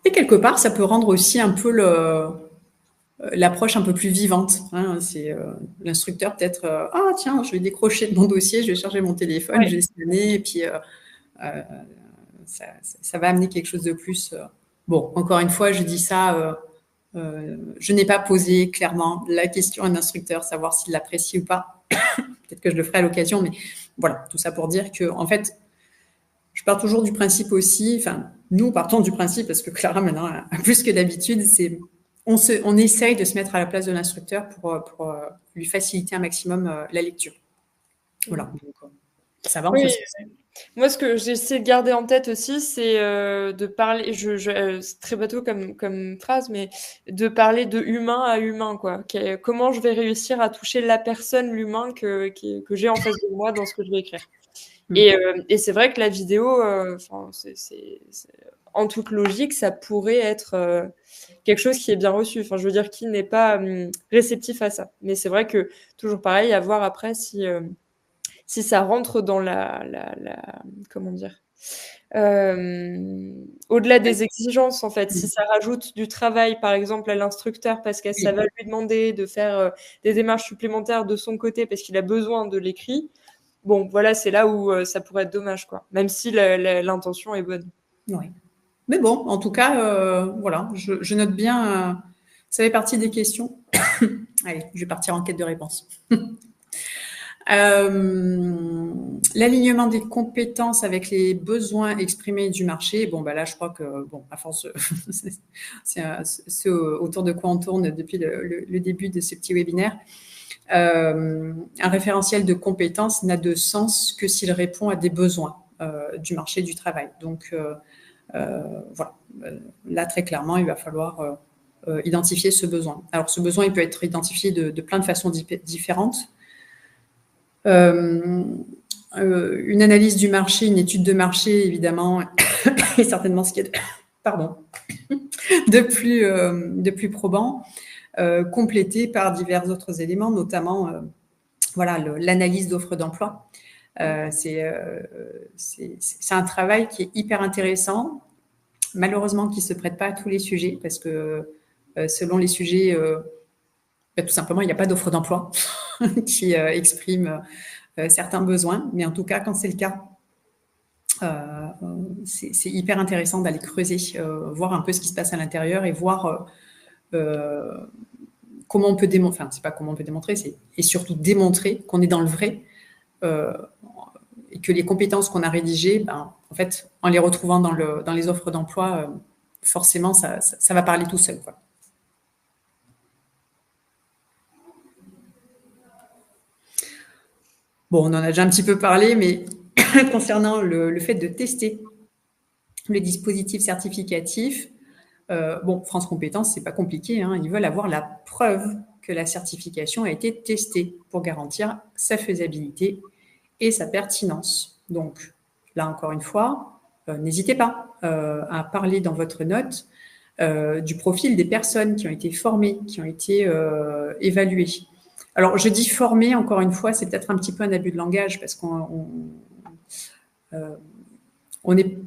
Et quelque part, ça peut rendre aussi un peu l'approche un peu plus vivante. Hein. C'est l'instructeur peut-être, ah tiens, je vais décrocher de mon dossier, je vais charger mon téléphone, je vais scanner, et puis ça va amener quelque chose de plus. Bon, encore une fois, je dis ça... je n'ai pas posé clairement la question à un instructeur, savoir s'il l'apprécie ou pas. Peut-être que je le ferai à l'occasion, mais voilà, tout ça pour dire que, en fait, je pars toujours du principe aussi, nous partons du principe, parce que Clara, maintenant, plus que d'habitude, c'est on essaye de se mettre à la place de l'instructeur pour lui faciliter un maximum la lecture. Voilà, donc ça va en ce sens. Moi, ce que j'essaie de garder en tête aussi, c'est de parler, c'est très bateau comme phrase, mais de parler de humain à humain, quoi. Comment je vais réussir à toucher la personne, l'humain que j'ai en face de moi dans ce que je vais écrire. Et c'est vrai que la vidéo, en toute logique, ça pourrait être quelque chose qui est bien reçu. Enfin, je veux dire, qui n'est pas réceptif à ça. Mais c'est vrai que, toujours pareil, à voir après si ça rentre dans comment dire, au-delà des exigences, en fait, si ça rajoute du travail, par exemple, à l'instructeur, parce que ça va lui demander de faire des démarches supplémentaires de son côté, parce qu'il a besoin de l'écrit, bon, voilà, c'est là où ça pourrait être dommage, quoi, même si l'intention est bonne. Oui. Mais bon, en tout cas, voilà, je note bien, ça fait partie des questions. Allez, je vais partir en quête de réponse. L'alignement des compétences avec les besoins exprimés du marché. Bon, bah là, je crois que, bon, à force, c'est ce autour de quoi on tourne depuis le début de ce petit webinaire. Un référentiel de compétences n'a de sens que s'il répond à des besoins du marché du travail. Donc, voilà. Là, très clairement, il va falloir identifier ce besoin. Alors, ce besoin, il peut être identifié de plein de façons différentes. Une analyse du marché, une étude de marché, évidemment, est certainement ce qui est de plus probant, complété par divers autres éléments, notamment voilà, l'analyse d'offres d'emploi. C'est un travail qui est hyper intéressant, malheureusement qui ne se prête pas à tous les sujets, parce que selon les sujets, tout simplement, il n'y a pas d'offre d'emploi qui exprime certains besoins, mais en tout cas, quand c'est le cas, c'est hyper intéressant d'aller creuser, voir un peu ce qui se passe à l'intérieur et voir comment on peut démontrer, enfin, c'est pas comment on peut démontrer, et surtout démontrer qu'on est dans le vrai et que les compétences qu'on a rédigées, ben, en fait, en les retrouvant dans les offres d'emploi, forcément, ça va parler tout seul, quoi. Bon, on en a déjà un petit peu parlé, mais concernant le fait de tester les dispositifs certificatifs, bon, France Compétences, c'est pas compliqué, hein, ils veulent avoir la preuve que la certification a été testée pour garantir sa faisabilité et sa pertinence. Donc, là encore une fois, n'hésitez pas à parler dans votre note du profil des personnes qui ont été formées, qui ont été évaluées. Alors, je dis formées, encore une fois, c'est peut-être un petit peu un abus de langage parce qu'on n'est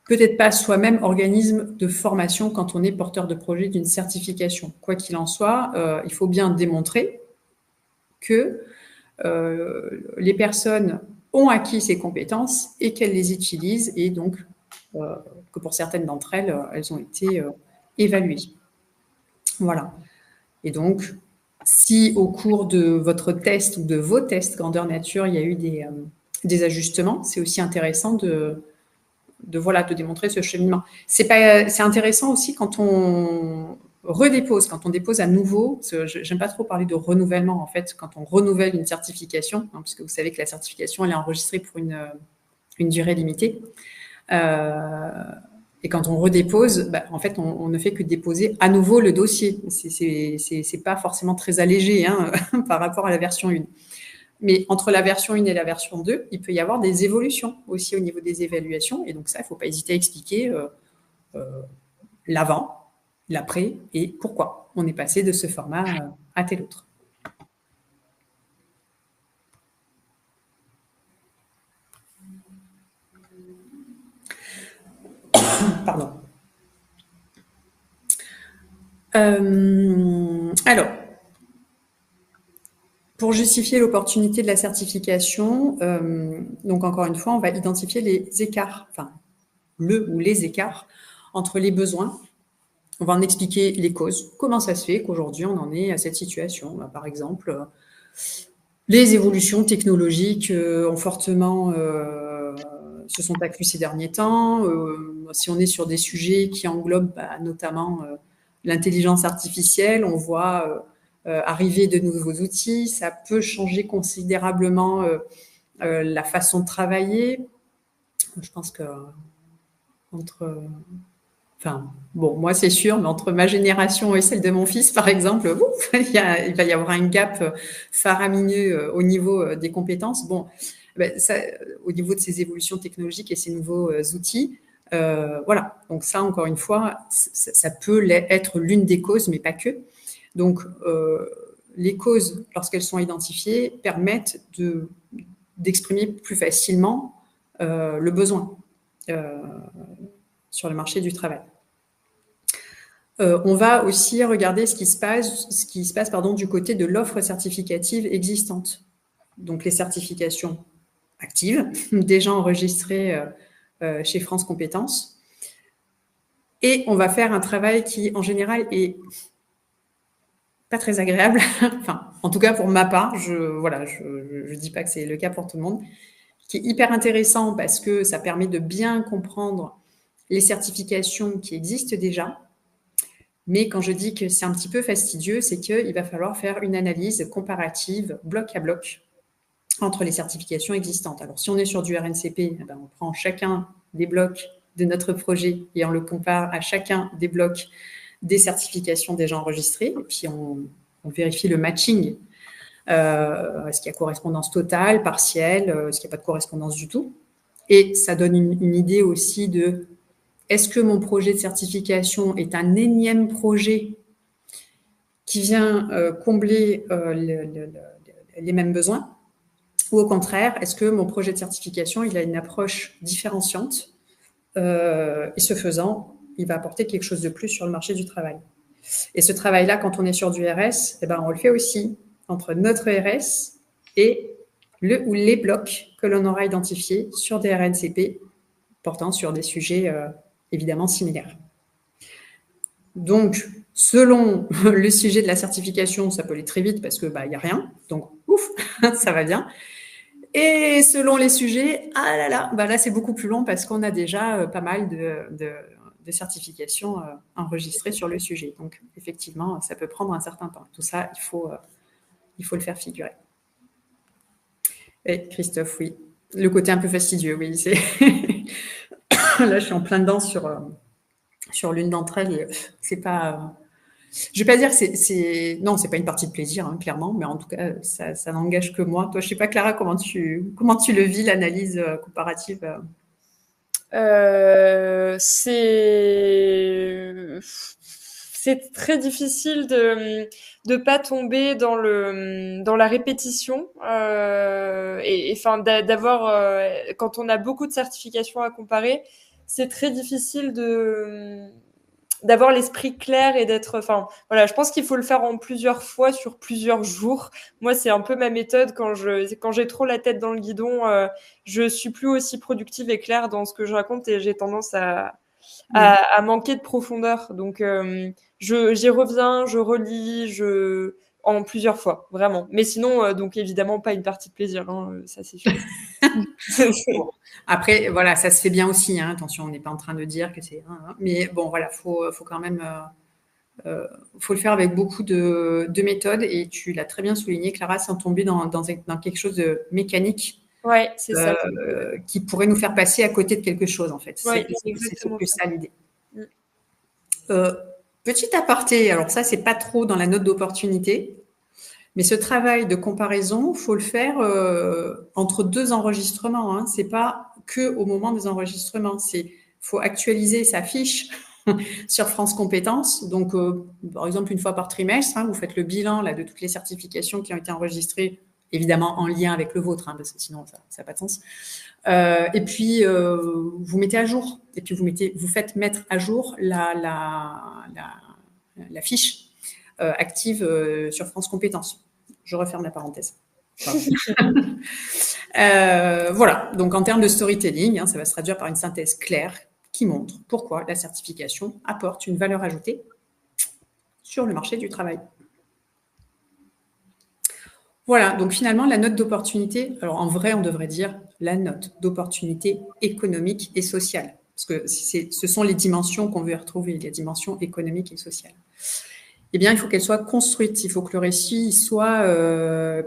peut-être pas soi-même organisme de formation quand on est porteur de projet d'une certification. Quoi qu'il en soit, il faut bien démontrer que les personnes ont acquis ces compétences et qu'elles les utilisent et donc que pour certaines d'entre elles, elles ont été évaluées. Voilà. Et donc, si au cours de votre test ou de vos tests grandeur nature, il y a eu des ajustements, c'est aussi intéressant de démontrer ce cheminement. C'est intéressant aussi quand on redépose, quand on dépose à nouveau. J'aime pas trop parler de renouvellement, en fait, quand on renouvelle une certification, hein, puisque vous savez que la certification, elle est enregistrée pour une durée limitée. Et quand on redépose, bah, en fait, on ne fait que déposer à nouveau le dossier. C'est pas forcément très allégé hein, par rapport à la version 1. Mais entre la version 1 et la version 2, il peut y avoir des évolutions aussi au niveau des évaluations. Et donc ça, il ne faut pas hésiter à expliquer l'avant, l'après et pourquoi on est passé de ce format à tel autre. Pardon. Alors, pour justifier l'opportunité de la certification, donc encore une fois, on va identifier les écarts, enfin le ou les écarts entre les besoins. On va en expliquer les causes. Comment ça se fait qu'aujourd'hui on en est à cette situation? Par exemple, les évolutions technologiques ont fortement se sont accrues ces derniers temps. Si on est sur des sujets qui englobent notamment l'intelligence artificielle, on voit arriver de nouveaux outils. Ça peut changer considérablement la façon de travailler. Je pense que enfin, bon, moi c'est sûr, mais entre ma génération et celle de mon fils, par exemple, il va y avoir un gap faramineux au niveau des compétences. Bon, ça, au niveau de ces évolutions technologiques et ces nouveaux outils, voilà. Donc ça, encore une fois, ça peut être l'une des causes, mais pas que. Donc, les causes, lorsqu'elles sont identifiées, permettent d'exprimer plus facilement le besoin sur le marché du travail. On va aussi regarder ce qui se passe du côté de l'offre certificative existante. Donc, les certifications actives, déjà enregistrées chez France Compétences. Et on va faire un travail qui, en général, est pas très agréable. Enfin, en tout cas, pour ma part, je dis pas que c'est le cas pour tout le monde. Qui est hyper intéressant parce que ça permet de bien comprendre les certifications qui existent déjà. Mais quand je dis que c'est un petit peu fastidieux, c'est qu'il va falloir faire une analyse comparative, bloc à bloc, entre les certifications existantes. Alors, si on est sur du RNCP, on prend chacun des blocs de notre projet et on le compare à chacun des blocs des certifications déjà enregistrées. Et puis, on vérifie le matching. Est-ce qu'il y a correspondance totale, partielle, est-ce qu'il n'y a pas de correspondance du tout? Et ça donne une idée aussi de est-ce que mon projet de certification est un énième projet qui vient combler les mêmes besoins? Ou au contraire, est-ce que mon projet de certification, il a une approche différenciante et ce faisant, il va apporter quelque chose de plus sur le marché du travail. Et ce travail-là, quand on est sur du RS, on le fait aussi entre notre RS et le ou les blocs que l'on aura identifiés sur des RNCP portant sur des sujets évidemment similaires. Donc, selon le sujet de la certification, ça peut aller très vite parce que il y a rien. Donc, ouf, ça va bien. Et selon les sujets, là c'est beaucoup plus long parce qu'on a déjà pas mal de certifications enregistrées sur le sujet. Donc, effectivement, ça peut prendre un certain temps. Tout ça, il faut le faire figurer. Et Christophe, oui. Le côté un peu fastidieux, oui. Là, je suis en plein dedans sur l'une d'entre elles. Et c'est pas... Je vais pas dire que non, c'est pas une partie de plaisir, clairement, mais en tout cas, ça n'engage que moi. Toi, je sais pas, Clara, comment tu le vis, l'analyse comparative? C'est très difficile de pas tomber dans la répétition et enfin d'avoir quand on a beaucoup de certifications à comparer, c'est très difficile d'avoir l'esprit clair et d'être enfin voilà, je pense qu'il faut le faire en plusieurs fois sur plusieurs jours. Moi, c'est un peu ma méthode quand j'ai trop la tête dans le guidon, je suis plus aussi productive et claire dans ce que je raconte et j'ai tendance à manquer de profondeur. Donc j'y reviens, je relis, en plusieurs fois, vraiment. Mais sinon, donc évidemment pas une partie de plaisir, ça c'est sûr. Bon. Après, voilà, ça se fait bien aussi. Attention, on n'est pas en train de dire que c'est. Mais bon, voilà, faut quand même. Faut le faire avec beaucoup de méthodes. Et tu l'as très bien souligné, Clara, sans tomber dans quelque chose de mécanique. Ouais, c'est ça. Qui pourrait nous faire passer à côté de quelque chose, en fait. Ouais, c'est plus ça l'idée. Petit aparté, alors ça, c'est pas trop dans la note d'opportunité. Mais ce travail de comparaison, faut le faire entre deux enregistrements. C'est pas que au moment des enregistrements. Faut actualiser sa fiche sur France Compétences. Donc, par exemple, une fois par trimestre, vous faites le bilan là de toutes les certifications qui ont été enregistrées, évidemment en lien avec le vôtre, parce que sinon ça n'a pas de sens. Et puis vous mettez à jour. Et puis vous faites mettre à jour la fiche active sur France Compétences. Je referme la parenthèse. Voilà. Donc, en termes de storytelling, ça va se traduire par une synthèse claire qui montre pourquoi la certification apporte une valeur ajoutée sur le marché du travail. Voilà. Donc, finalement, la note d'opportunité, alors en vrai, on devrait dire la note d'opportunité économique et sociale. Parce que ce sont les dimensions qu'on veut retrouver, les dimensions économiques et sociales. Eh bien, il faut qu'elle soit construite. Il faut que le récit soit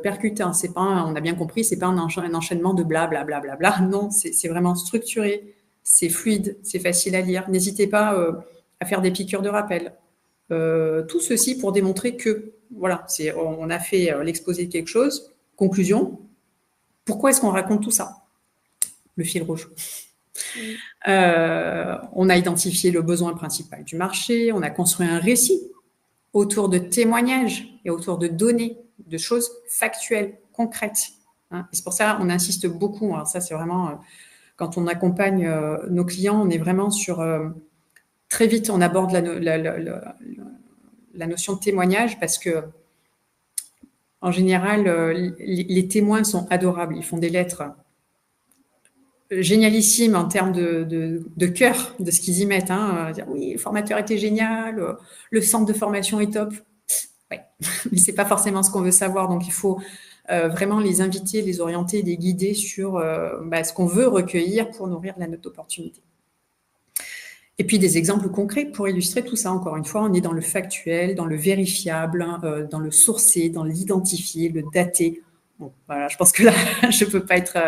percutant. C'est pas, on a bien compris, c'est pas un enchaînement de blablabla. Bla, bla, bla. Non, c'est vraiment structuré, c'est fluide, c'est facile à lire. N'hésitez pas à faire des piqûres de rappel. Tout ceci pour démontrer que, voilà, on a fait l'exposé de quelque chose. Conclusion, pourquoi est-ce qu'on raconte tout ça? Le fil rouge. On a identifié le besoin principal du marché, on a construit un récit autour de témoignages et autour de données, de choses factuelles, concrètes. Et c'est pour ça qu'on insiste beaucoup. Alors ça, c'est vraiment, quand on accompagne nos clients, on est vraiment sur... très vite, on aborde la notion de témoignage parce que, en général, les témoins sont adorables. Ils font des lettres génialissimes en termes de cœur, de ce qu'ils y mettent. Dire, oui, le formateur était génial, le centre de formation est top. Ouais. Mais c'est pas forcément ce qu'on veut savoir. Donc, il faut vraiment les inviter, les orienter, les guider sur ce qu'on veut recueillir pour nourrir la note d'opportunité. Et puis des exemples concrets pour illustrer tout ça. Encore une fois, on est dans le factuel, dans le vérifiable, dans le sourcé, dans l'identifié, le daté. Bon, voilà, je pense que là, je ne peux pas être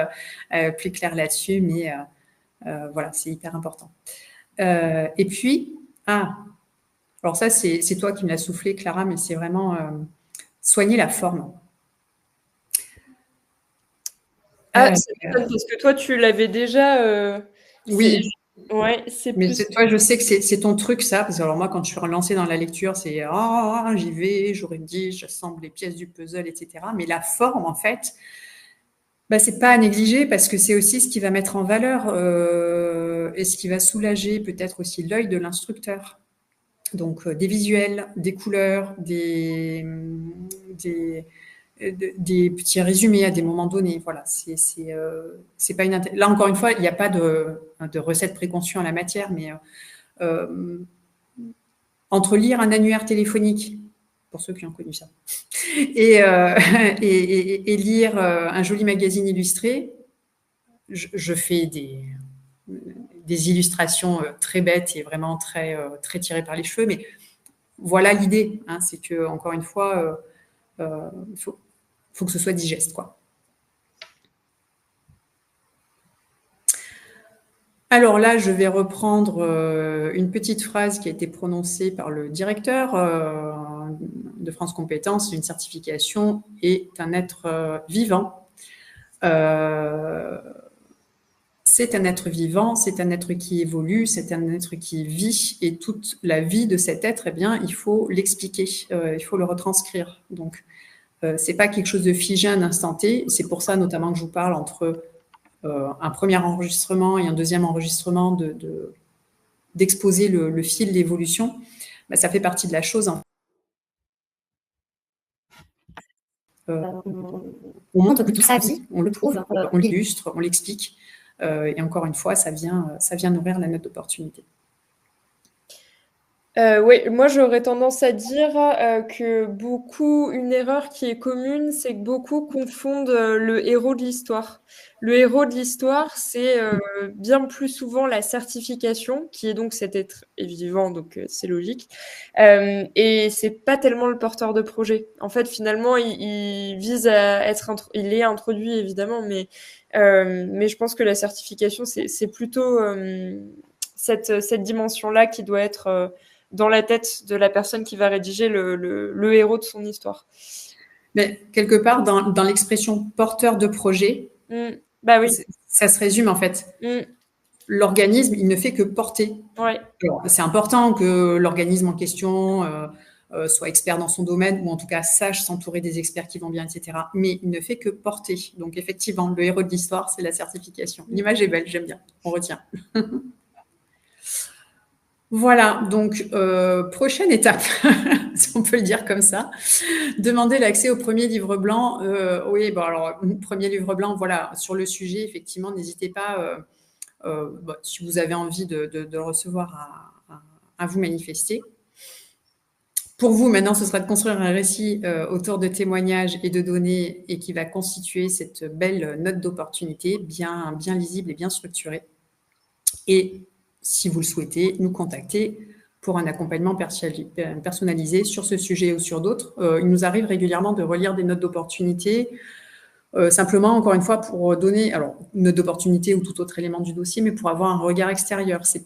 plus claire là-dessus, mais voilà, c'est hyper important. Et puis, alors ça, c'est toi qui me l'as soufflé, Clara, mais c'est vraiment soigner la forme. C'est parce que toi, tu l'avais déjà. Oui. Ouais, c'est Mais plus. toi, je sais que c'est ton truc, ça. Parce que alors moi, quand je suis relancée dans la lecture, c'est j'y vais, je rédige, j'assemble les pièces du puzzle, etc. Mais la forme, en fait, c'est pas à négliger parce que c'est aussi ce qui va mettre en valeur et ce qui va soulager peut-être aussi l'œil de l'instructeur. Donc des visuels, des couleurs, des petits résumés à des moments donnés. Voilà, c'est pas là encore une fois, il n'y a pas de recette préconçue en la matière, mais entre lire un annuaire téléphonique, pour ceux qui ont connu ça, et lire un joli magazine illustré, je fais des illustrations très bêtes et vraiment très, très tirées par les cheveux, mais voilà l'idée, hein, c'est que encore une fois, il faut que ce soit digeste, quoi. Alors là, je vais reprendre une petite phrase qui a été prononcée par le directeur de France Compétences. Une certification est un être vivant. C'est un être vivant, c'est un être qui évolue, c'est un être qui vit, et toute la vie de cet être, eh bien, il faut l'expliquer, il faut le retranscrire. Donc, c'est pas quelque chose de figé à un instant T. C'est pour ça, notamment, que je vous parle entre un premier enregistrement et un deuxième enregistrement d'exposer le fil d'évolution. Ça fait partie de la chose. On montre que tout ça vit, on le prouve, on l'illustre, on l'explique. Et encore une fois, ça vient nourrir la note d'opportunité. Oui, moi j'aurais tendance à dire que une erreur qui est commune, c'est que beaucoup confondent le héros de l'histoire. Le héros de l'histoire, c'est bien plus souvent la certification, qui est donc cet être vivant, donc c'est logique. Et c'est pas tellement le porteur de projet. En fait, finalement, il vise à être, il est introduit évidemment, mais je pense que la certification, c'est plutôt cette dimension-là qui doit être dans la tête de la personne qui va rédiger le héros de son histoire. Mais quelque part, dans l'expression porteur de projet, bah oui. Ça se résume en fait. L'organisme, il ne fait que porter. Ouais. C'est important que l'organisme en question soit expert dans son domaine, ou en tout cas sache s'entourer des experts qui vont bien, etc. Mais il ne fait que porter. Donc effectivement, le héros de l'histoire, c'est la certification. L'image est belle, j'aime bien, on retient. Voilà, donc prochaine étape, si on peut le dire comme ça, demander l'accès au premier livre blanc. Oui, bon alors, premier livre blanc, voilà, sur le sujet, effectivement, n'hésitez pas, si vous avez envie de le recevoir, à vous manifester. Pour vous, maintenant, ce sera de construire un récit autour de témoignages et de données et qui va constituer cette belle note d'opportunité, bien lisible et bien structurée. Et si vous le souhaitez, nous contacter pour un accompagnement personnalisé sur ce sujet ou sur d'autres. Il nous arrive régulièrement de relire des notes d'opportunité, simplement, encore une fois, pour donner, alors, une note d'opportunité ou tout autre élément du dossier, mais pour avoir un regard extérieur. C'est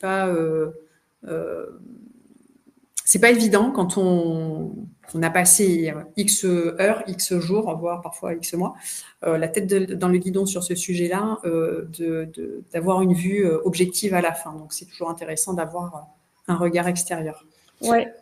pas évident quand on a passé X heures, X jours, voire parfois X mois, la tête dans le guidon sur ce sujet-là, d'avoir une vue objective à la fin. Donc, c'est toujours intéressant d'avoir un regard extérieur. Ouais.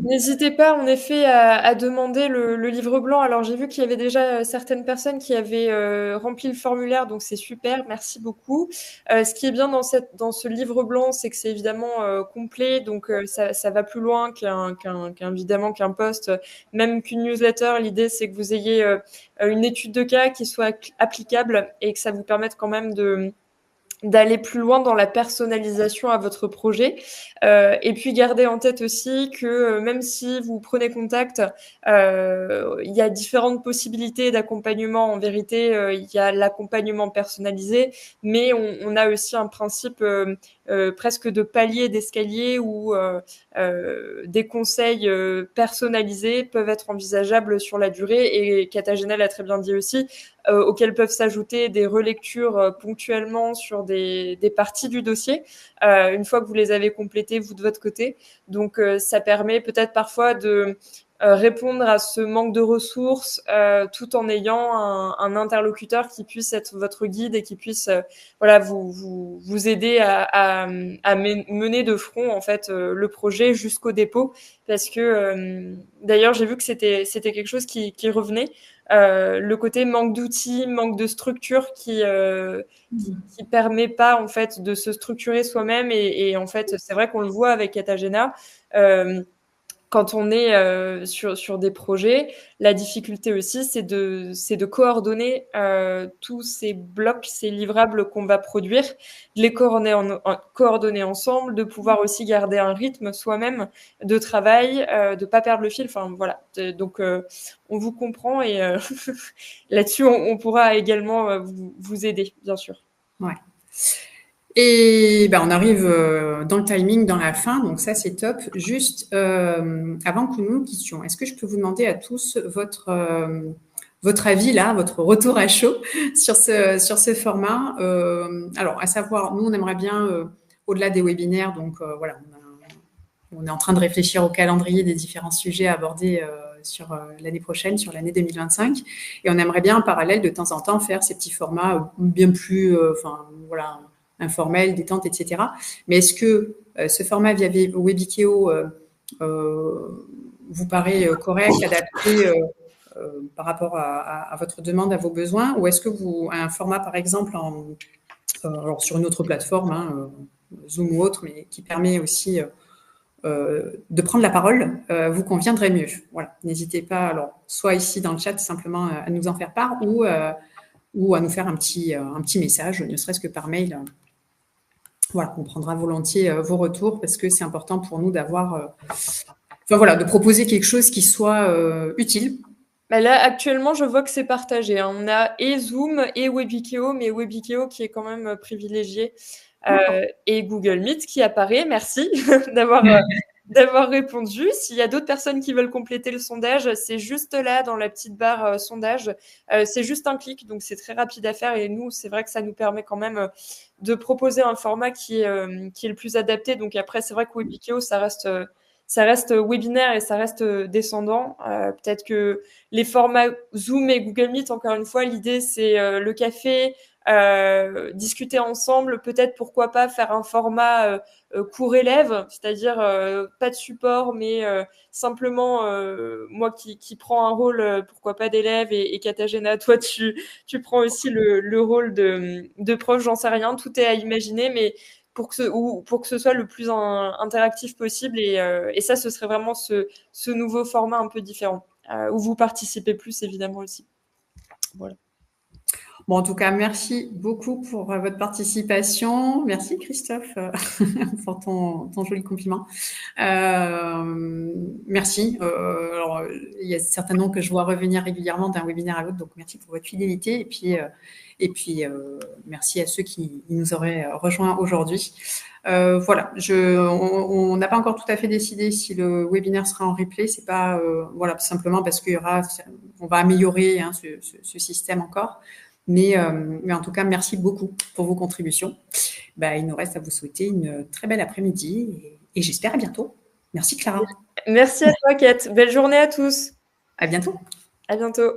N'hésitez pas, en effet, à demander le livre blanc. Alors, j'ai vu qu'il y avait déjà certaines personnes qui avaient rempli le formulaire, donc c'est super, merci beaucoup. Ce qui est bien dans ce livre blanc, c'est que c'est évidemment complet, donc ça va plus loin évidemment qu'un post, même qu'une newsletter. L'idée, c'est que vous ayez une étude de cas qui soit applicable et que ça vous permette quand même d'aller plus loin dans la personnalisation à votre projet. Et puis, gardez en tête aussi que même si vous prenez contact, il y a différentes possibilités d'accompagnement. En vérité, il y a l'accompagnement personnalisé, mais on a aussi un principe presque de palier d'escalier où des conseils personnalisés peuvent être envisageables sur la durée. Et Katagena l'a très bien dit aussi, auxquelles peuvent s'ajouter des relectures ponctuellement sur des parties du dossier, une fois que vous les avez complétées, vous de votre côté. Donc, ça permet peut-être parfois de répondre à ce manque de ressources tout en ayant un interlocuteur qui puisse être votre guide et qui puisse vous aider à mener de front en fait le projet jusqu'au dépôt, parce que d'ailleurs j'ai vu que c'était quelque chose qui revenait, le côté manque d'outils, manque de structure qui permet pas en fait de se structurer soi-même, et en fait c'est vrai qu'on le voit avec Katagena. Quand on est sur des projets, la difficulté aussi, c'est de coordonner tous ces blocs, ces livrables qu'on va produire, de les coordonner ensemble, de pouvoir aussi garder un rythme soi-même de travail, de pas perdre le fil. Enfin voilà. Donc on vous comprend, et là-dessus on pourra également vous aider, bien sûr. Ouais. Et ben, on arrive dans le timing, dans la fin, donc ça c'est top. Juste avant que nous nous quittions, est-ce que je peux vous demander à tous votre avis là, votre retour à chaud sur ce format. Alors, à savoir, nous on aimerait bien au-delà des webinaires, donc voilà, on est en train de réfléchir au calendrier des différents sujets à aborder sur l'année prochaine, sur l'année 2025, et on aimerait bien en parallèle de temps en temps faire ces petits formats bien plus, voilà, informel, détente, etc. Mais est-ce que ce format via Webikeo vous paraît correct, adapté par rapport à votre demande, à vos besoins, ou est-ce que un format, par exemple, alors sur une autre plateforme, hein, Zoom ou autre, mais qui permet aussi de prendre la parole, vous conviendrait mieux? Voilà. N'hésitez pas, alors, soit ici dans le chat, simplement à nous en faire part, ou à nous faire un petit message, ne serait-ce que par mail. Voilà, on prendra volontiers vos retours, parce que c'est important pour nous d'avoir, de proposer quelque chose qui soit utile. Bah là, actuellement, je vois que c'est partagé, hein. On a et Zoom et Webikeo, mais Webikeo qui est quand même privilégié, et Google Meet qui apparaît. Merci d'avoir répondu. S'il y a d'autres personnes qui veulent compléter le sondage, c'est juste là dans la petite barre sondage. C'est juste un clic, donc c'est très rapide à faire. Et nous, c'est vrai que ça nous permet quand même de proposer un format qui est le plus adapté. Donc après, c'est vrai que Webikeo, ça reste webinaire et ça reste descendant. Peut-être que les formats Zoom et Google Meet, encore une fois, l'idée c'est le café, discuter ensemble, peut-être pourquoi pas faire un format cours élève, c'est-à-dire pas de support, mais simplement moi qui prends un rôle, pourquoi pas d'élève, et Katagena, toi tu prends aussi le rôle de prof, j'en sais rien, tout est à imaginer, mais pour que ce soit le plus interactif possible, et ça ce serait vraiment ce nouveau format un peu différent, où vous participez plus évidemment aussi. Voilà. Bon, en tout cas, merci beaucoup pour votre participation. Merci Christophe pour ton joli compliment. Merci. Alors, il y a certainement que je vois revenir régulièrement d'un webinaire à l'autre, donc merci pour votre fidélité. Et puis merci à ceux qui nous auraient rejoints aujourd'hui. Voilà, on n'a pas encore tout à fait décidé si le webinaire sera en replay. C'est pas simplement parce on va améliorer ce système encore. Mais en tout cas, merci beaucoup pour vos contributions. Il nous reste à vous souhaiter une très belle après-midi et j'espère à bientôt. Merci Clara. Merci à toi, Kate. Belle journée à tous. À bientôt. À bientôt.